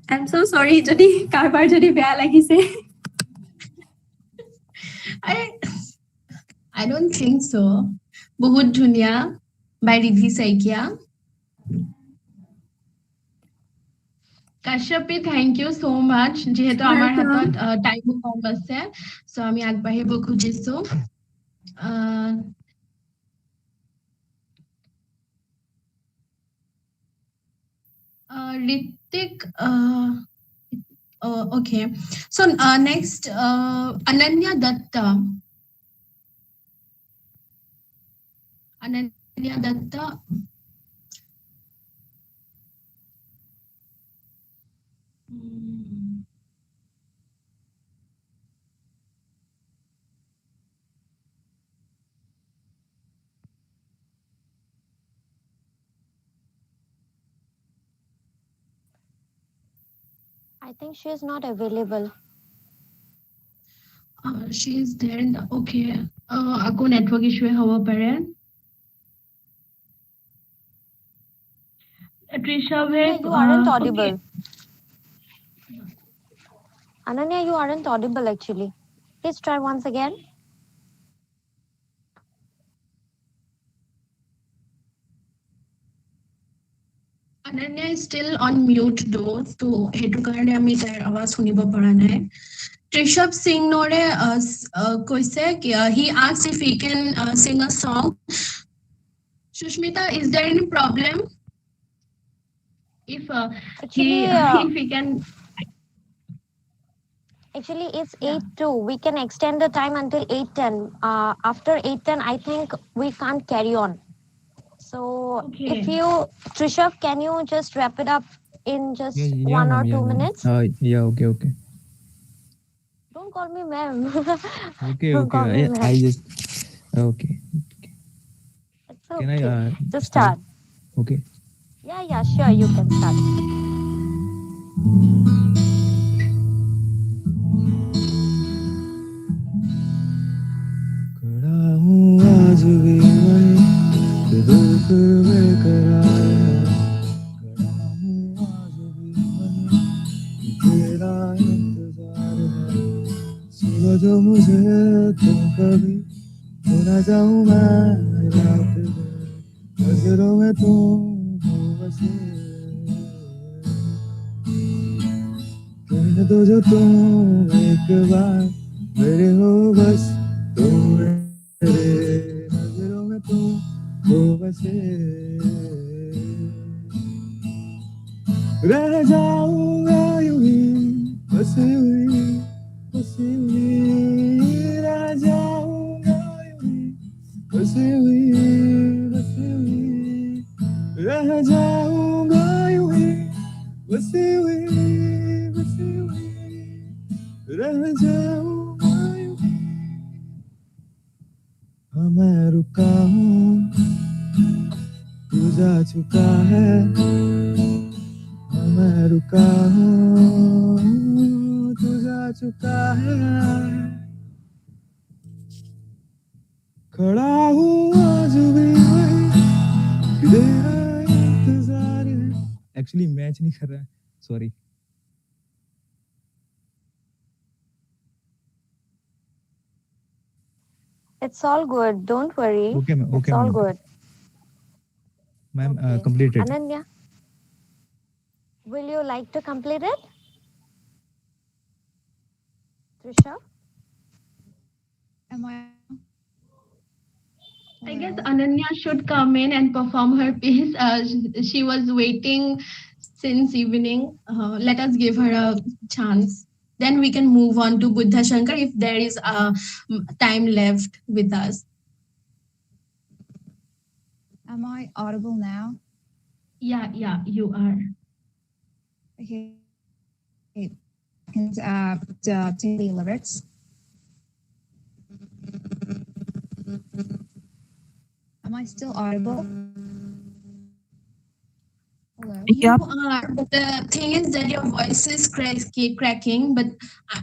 I'm so sorry যদি কাৰবাৰ যদি বেয়া লাগিছে I don't think so বহুত ধুনীয়া by Riddhi Saikia Kashyapi thank you so much যেহেতু আমাৰ হাতত টাইম কম আছে সো আমি আগবাঢ়িব খুজিছো Ritik okay so next Ananya Datta Ananya Datta. I think she is not available. She is there in the okay. Ako network issue hawa pare. Trisha, Ananya, you aren't okay. audible. Ananya, you aren't audible actually. Please try once again. Ananya is still on mute though, so hetu karone ami tar awaz shunibo para nai. Trishab Singh nore koise ki he asked if he can sing a song. Shushmita, is there any problem if Actually, if he can? Actually, it's 8:02. We can extend the time until 8:10. After 8:10, I think we can't carry on. So, if you, Trishab, can you just wrap it up in just Yeah, 1 or ma'am. 2 Yeah, ma'am. minutes? Yeah, okay. Don't call me ma'am. Okay. Don't call me I ma'am. just okay. It's Can okay. I Just start? start. Okay. Yeah, sure, you can start. खड़ा हूँ आज भी वहीं कि दिल फिर बेकरार है खड़ा हूँ आज भी वहीं कि तेरा इंतजार है सुनो जो मुझे तुम कभी भुला जाऊँ मैं रात भर नजरों में तुम हो बसे कहने दो जो तुम एक बार मेरे हो बस तुम मेरे नजरों में तुम हो बसे रह जाऊंगा यूं ही बसी हुई रह जाऊंगा यूं ही बसी हुई रह जाऊंगा यूं ही बसी हुई रह जाऊंगा यूं ही हाँ मैं रुका हूँ तू जा चुका है हाँ मैं रुका हूँ तू जा चुका है खड़ा हूँ आज भी वहीं तेरा इंतजार है एक्चुअली मैच नहीं कर रहा है sorry It's all good. Don't worry. Okay, ma'am. It's all good. Ma'am, Okay. completed. Ananya, will you like to complete it? Trisha? Am I? I guess Ananya should come in and perform her piece. She was waiting since evening. Let us give her a chance. Then we can move on to Buddha Shankar if there is time left with us. Am I audible now? Yeah, you are. Okay. Can take the lyrics. Am I still audible? Hello. You are. But the thing is that your voice is cracking. But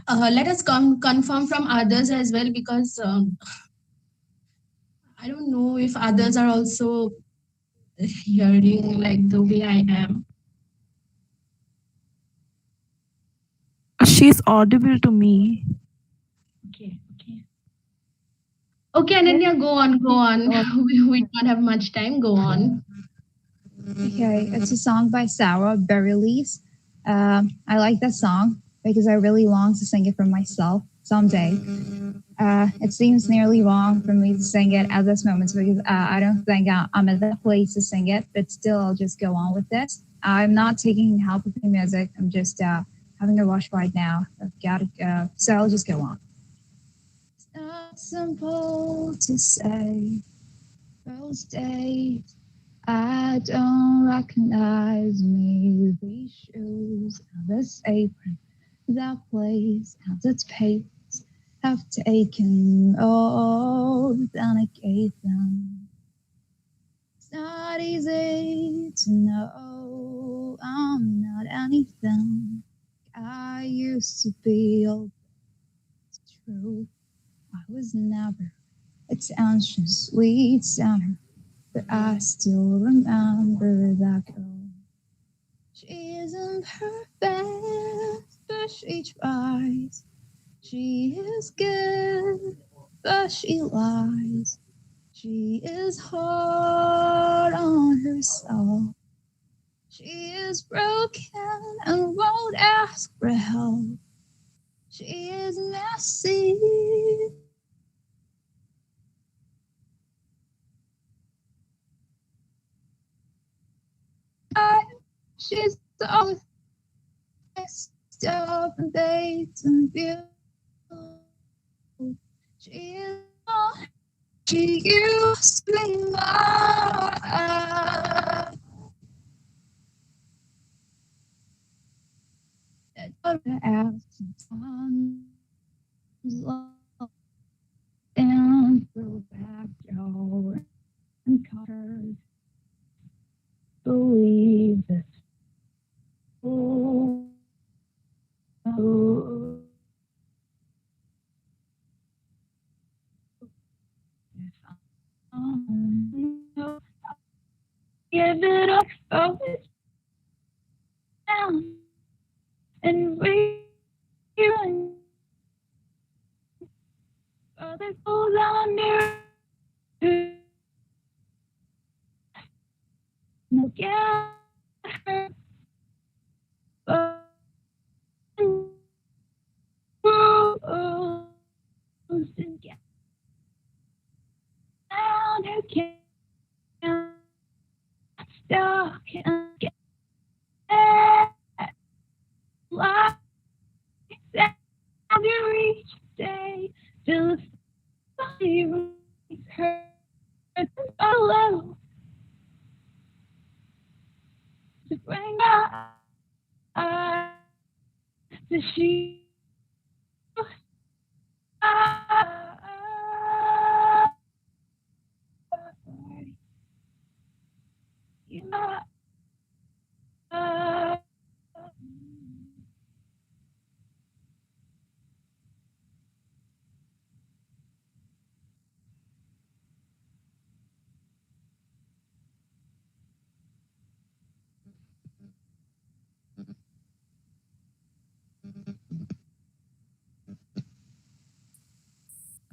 let us confirm from others as well because I don't know if others are also hearing like the way I am. She's audible to me. Okay, Ananya, go on. We don't have much time. Go on. Okay, it's a song by Sarah Bareilles. I like that song because I really long to sing it for myself someday. It seems nearly wrong for me to sing it at this moment because I don't think I'm at that place to sing it, but still I'll just go on with this. I'm not taking help with the music. I'm just having a rush right now. I've got to go. So I'll just go on. It's not simple to say, Those days I don't recognize me. These shoes, this apron, that place, that pace have taken all that I gave them. It's not easy to know I'm not anything I used to be. Oh, it's true. I was never attention, sweet center, but I still remember that girl. She isn't perfect, but she tries. She is good, but she lies. She is hard on herself. She is broken and won't ask for help. She is messy. She's always stuff and dates and beautiful. She is all she used to be mine. To ask sometimes and through back door and cars. Believe it. Oh, oh. Give it up, oh, it's down and reeling. Other goes on near. No, get her. And get down her can't stop, can't get like every day till somebody reads her alone to bring my eyes to she.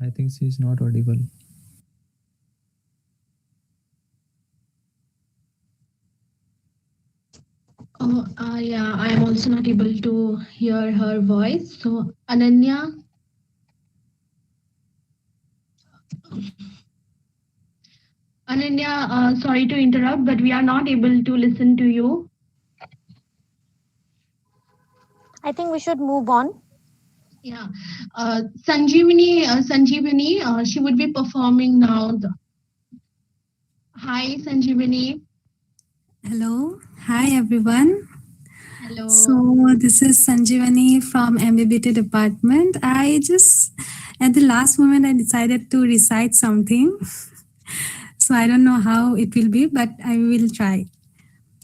I think she's not audible. Oh, yeah, I am also not able to hear her voice. So, Ananya, sorry to interrupt, but we are not able to listen to you. I think we should move on. Yeah, Sanjeevani, she would be performing now. Hi, Sanjeevani. Hello. Hi, everyone. Hello. So, this is Sanjeevani from MBBT department. I just, at the last moment, I decided to recite something. So, I don't know how it will be, but I will try.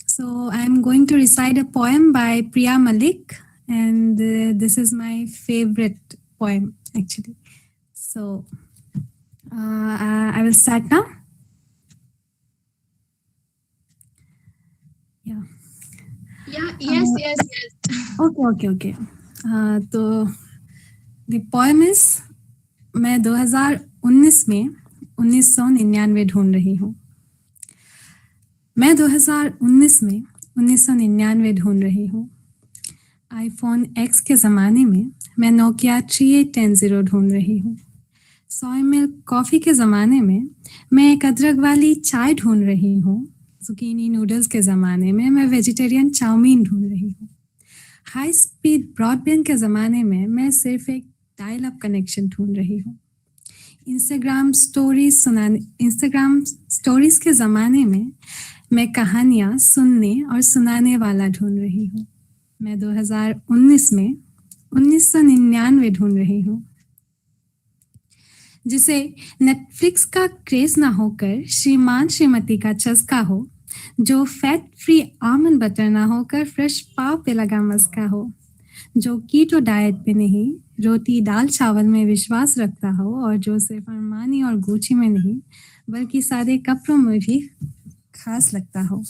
So, I'm going to recite a poem by Priya Malik, and this is my favorite poem, actually. So, I will start now. Yeah. Yeah, yes. Okay. तो the poem is मैं 2019 में 1999 ढूंढ रही हूँ. मैं 2019 में 1999 ढूंढ रही हूँ. आईफोन X के ज़माने में मैं नोकिया 3810 ढूंढ रही हूँ. 100 ml कॉफ़ी के ज़माने में मैं एक अदरक वाली चाय ढूंढ रही हूँ. zucchini नूडल्स के ज़माने में मैं वेजिटेरियन चाउमीन ढूंढ रही हूँ. हाई स्पीड ब्रॉडबैंड के ज़माने में मैं सिर्फ एक डायल अप कनेक्शन ढूंढ रही हूँ. इंस्टाग्राम स्टोरीज के ज़माने में मैं कहानियाँ सुनने और सुनाने वाला ढूंढ रही हूँ। मैं 2019 में 1999 ढूंढ रही हूँ, जिसे नेटफ्लिक्स का क्रेज ना होकर श्रीमान श्रीमती का चस्का हो, जो फैट फ्री आमंड बटर ना होकर फ्रेश पाव पे लगा मस्का हो, जो कीटो डाइट पे नहीं रोटी दाल चावल में विश्वास रखता हो, और जो सिर्फ अरमानी और गुची में नहीं बल्कि सारे कपड़ों में भी खास लगता हो,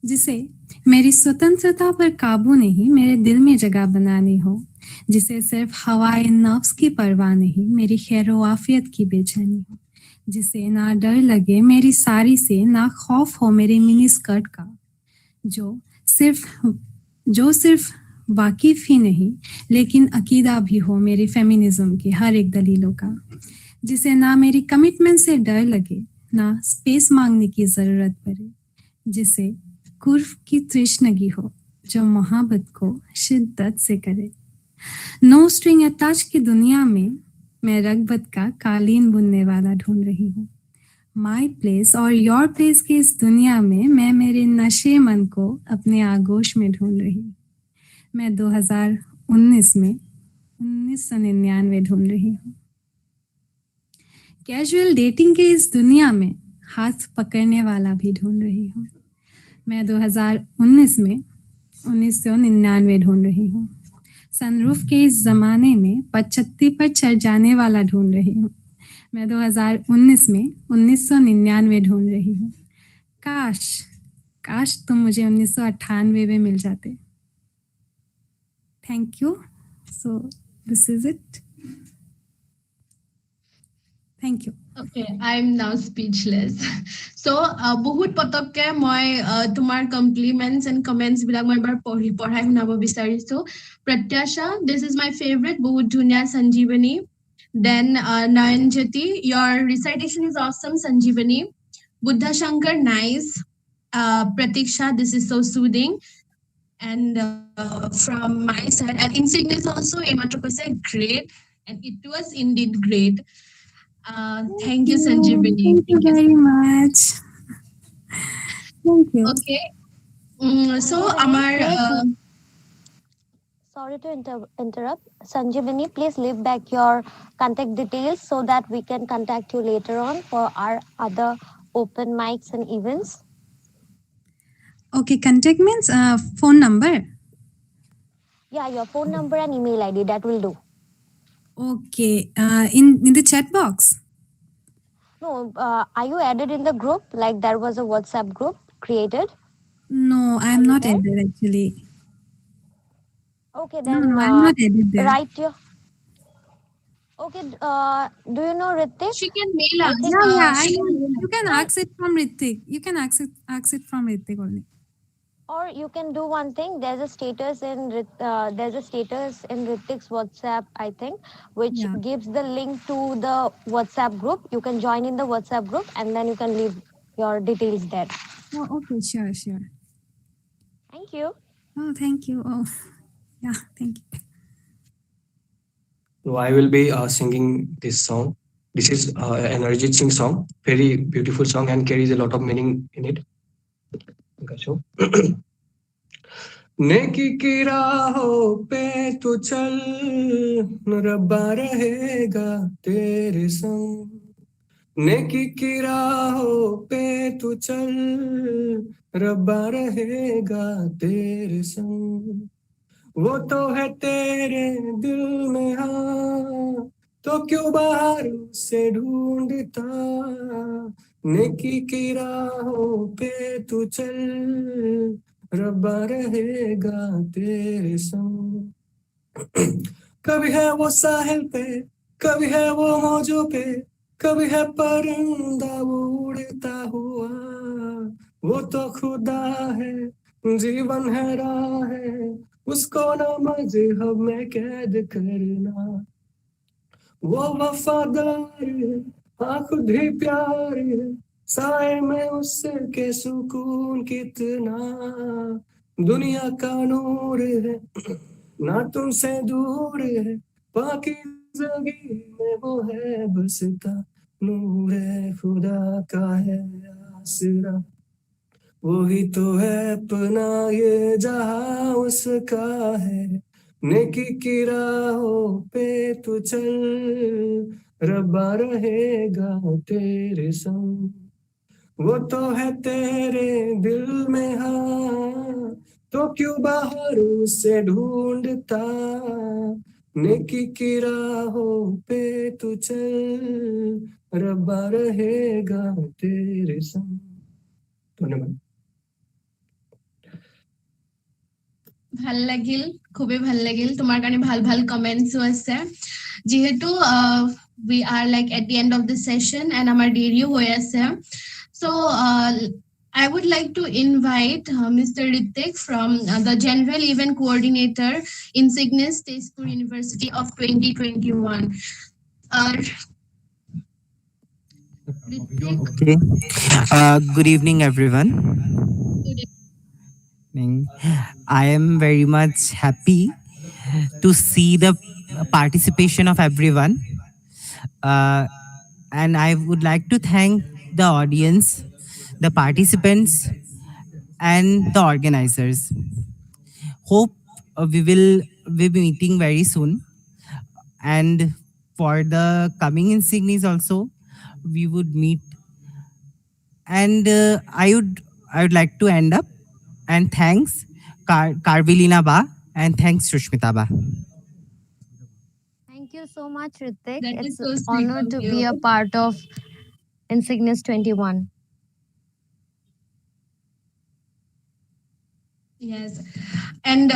जिसे मेरी स्वतंत्रता पर काबू नहीं मेरे दिल में जगह बनानी हो, जिसे सिर्फ हवाए नफ्स की परवाह नहीं मेरी खैरो आफियत की बेचैनी हो, जिसे ना डर लगे मेरी साड़ी से ना खौफ हो मेरे मिनी स्कर्ट का, जो सिर्फ वाकिफ ही नहीं लेकिन अकीदा भी हो मेरे फेमिनिज्म की हर एक दलीलों का, जिसे ना मेरी कमिटमेंट से डर लगे ना स्पेस मांगने की जरूरत पड़े, जिसे कुर्फ की तृष्णगी हो जो मोहब्बत को शिद्दत से करे। नो स्ट्रिंग अटैच की दुनिया में मैं रगबत का कालीन बुनने वाला ढूंढ रही हूँ। माई प्लेस और योर प्लेस की इस दुनिया में मैं मेरे नशे मन को अपने आगोश में ढूंढ रही हूँ। मैं 2019 में 1999 ढूंढ रही हूँ। कैजुअल डेटिंग के इस दुनिया में हाथ पकड़ने वाला भी ढूंढ रही हूँ। मैं 2019 में 1999 ढूंढ रही हूँ। सनरूफ के इस जमाने में 75 पर चढ़ जाने वाला ढूंढ रही हूँ। मैं 2019 में 1999 ढूंढ रही हूँ। काश तुम मुझे 1998 में मिल जाते। Thank you. So this is it. Thank you. Okay, I'm now speechless. So, বহুত পতককে মই তোমাৰ compliments and comments বিলাক মই এবাৰ পঢ়াই শুনাব বিচাৰিছো। প্ৰত্যাশা, this is my favorite, বহুত ধুনীয়া Sanjeevani. Then Nayanjati, your recitation is awesome, Sanjeevani. Buddha Shankar, nice. Pratiksha, this is so soothing. And from my side, and Inscignis also, Ematrokose, great. And it was indeed great. Thank you, Sanjeevani. Thank you very much. Thank you. Okay. So, Amar. Sorry to interrupt. Sanjeevani, please leave back your contact details so that we can contact you later on for our other open mics and events. Okay, contact means phone number. Yeah, your phone number and email ID, that will do. Okay, in the chat box. No, are you added in the group? Like there was a WhatsApp group created? No, I am not added actually. Okay, then No, I'm not added there. write your. Okay, do you know Ritik? She can mail us. Yeah, you can ask it from Ritik. You can ask it from Ritik only. Or you can do one thing. There's a status in Ritik's WhatsApp, I think, which gives the link to the WhatsApp group. You can join in the WhatsApp group and then you can leave your details there. Oh, okay, sure. Thank you. Oh, thank you. Oh, yeah, thank you. So I will be singing this song. This is an Arjit Singh song, very beautiful song and carries a lot of meaning in it. नेकी की राहों पे तू चल, रब्बा रहेगा तेरे संग। नेकी की राहों पे तू चल, रब्बा रहेगा तेरे संग। वो तो है तेरे दिल में, हाँ तो क्यों बाहर से ढूंढता। नेकी की राहों पे तू चल, रब्बा रहेगा तेरे संग। कभी है वो साहिल पे, कभी है वो मौजों पे, कभी है परिंदा उड़ता हुआ। वो तो खुदा है, जीवन है राह है, उसको न मजहब में कैद करना। वो वफादार है, हाँ खुद ही प्यार है, साए में उसके सुकून कितना। दुनिया का नूर है, ना तुमसे दूर है, पाकीज़ा जिंदगी में वो है बस का नूर है खुदा का है आसरा वही तो है अपना ये जहां उसका है नेकी की राहों पे तू चल रब्बा रहेगा तेरे संग वो तो है तेरे दिल में हाँ तो क्यों बाहर उसे ढूंढता नेकी की राहों पे तू चल रब्बा रहेगा तेरे संग धन्यवाद ভাল লাগিল খুবই ভাল লাগিল তোমাৰ কাৰণে ভাল ভাল কমেন্টসও আছে যেহেতু we are like at the end of the session and আমাৰ দেৰিও হৈ আছে so I would like to invite Mr. Ritik from the General Event Coordinator Inscignis Tezpur University of 2021 Ritik. Okay. Good evening, everyone. I am very much happy to see the participation of everyone. And I would like to thank the audience, the participants, and the organizers. Hope we will be meeting very soon. And for the coming Inscignis also, we would meet. And I would like to end up and thanks Karvilina Ba and thanks Sushmita Ba. Thank you so much, Ritik. That is It's so an sweet honor of to you. be a part of Inscignis 21. Yes, and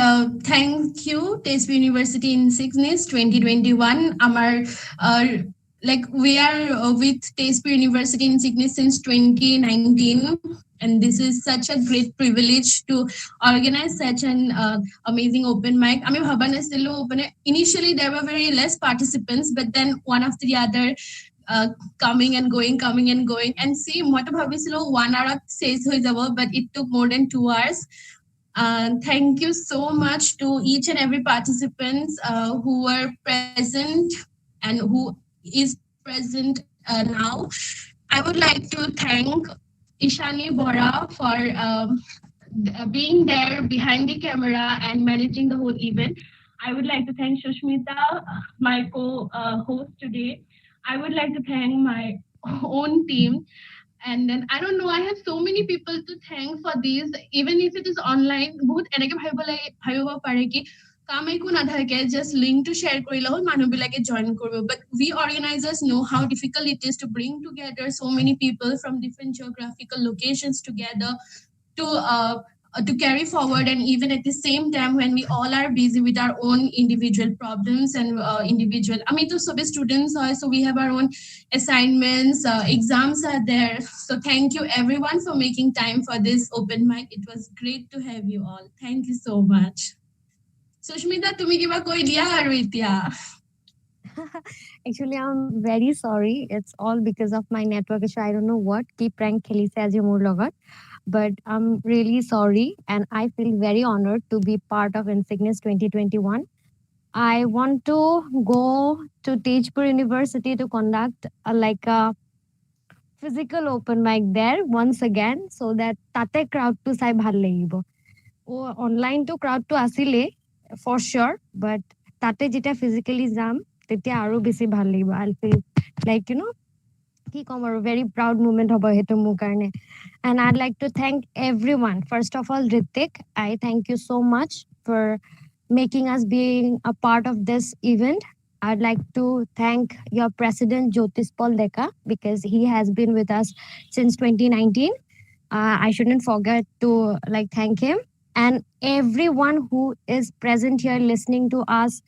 thank you, Tezpur University Inscignis 2021. Like we are with Tezpur University Inscignis since 2019, and this is such a great privilege to organize such an amazing open mic. I mean, initially there were very less participants, but then one after the other. Coming and going, and see, what about 1 hour says but it took more than 2 hours. Thank you so much to each and every participants who were present and who is present now. I would like to thank Ishani Bora for being there behind the camera and managing the whole event. I would like to thank Shushmita, my co-host today. I would like to thank my own team. And then I don't know, I have so many people to thank for this, even if it is online. বহুত এনেকে ভাবিব পাৰে কি কাম একো নাথাকে, just link to share কৰিলে হ'ল, মানুহবিলাকে join কৰিব. But we organizers know how difficult it is to bring together so many people from different geographical locations together to carry forward, and even at the same time when we all are busy with our own individual problems and individual to sobe students are, so we have our own assignments, exams are there. So thank you everyone for making time for this open mic. It was great to have you all. Thank you so much. Sushmita, tumi kiba koi diya aru itya? Actually, I'm very sorry. It's all because of my network issue. I don't know what. Keep prank khilise as your logot. But I'm really sorry, and I feel very honored to be part of Inscignis 2021. I want to go to Tezpur University to conduct a physical open mic there once again, so that tate crowd to sai bhal lagibo. Online to crowd to asile for sure, but tate jeta physically jam tetia aru besi bhal lagibo. I'll feel like ki kom aru very proud moment hobo hetu mu karne. And I'd like to thank everyone. First of all, Ritik, I thank you so much for making us being a part of this event. I'd like to thank your president, Jyotispal Deka, because he has been with us since 2019. I shouldn't forget to thank him. And everyone who is present here listening to us,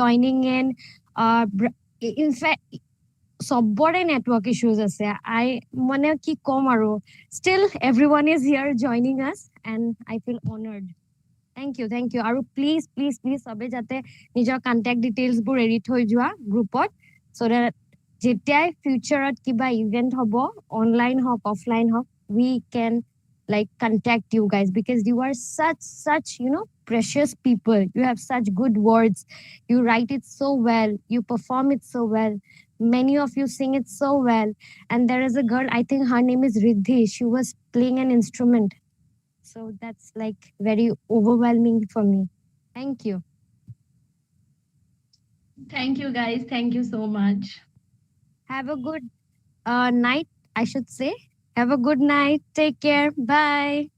joining in. In fact, সবৰে network issues আছে. I মানে কি কম আৰু still everyone is here joining us, and I feel honored. Thank you আৰু please সবে যাতে নিজৰ contact details বোৰ এৰি থৈ যোৱা গ্ৰুপত, so that যেতিয়াই futureত কিবা event হ'ব, online হওক offline হওক, we can like contact you guys, because you are such precious people. You have such good words. You write it so well, you perform it so well, many of you sing it so well. And there is a girl, I think her name is Riddhi, she was playing an instrument. So that's like very overwhelming for me. Thank you. Thank you, guys. Thank you so much. Have a good night, I should say. Have a good night. Take care. Bye.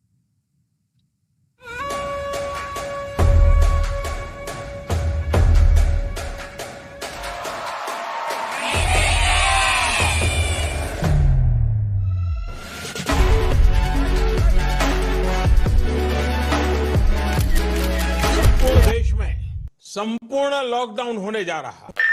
पूरे देश में संपूर्ण lockdown होने जा रहा है।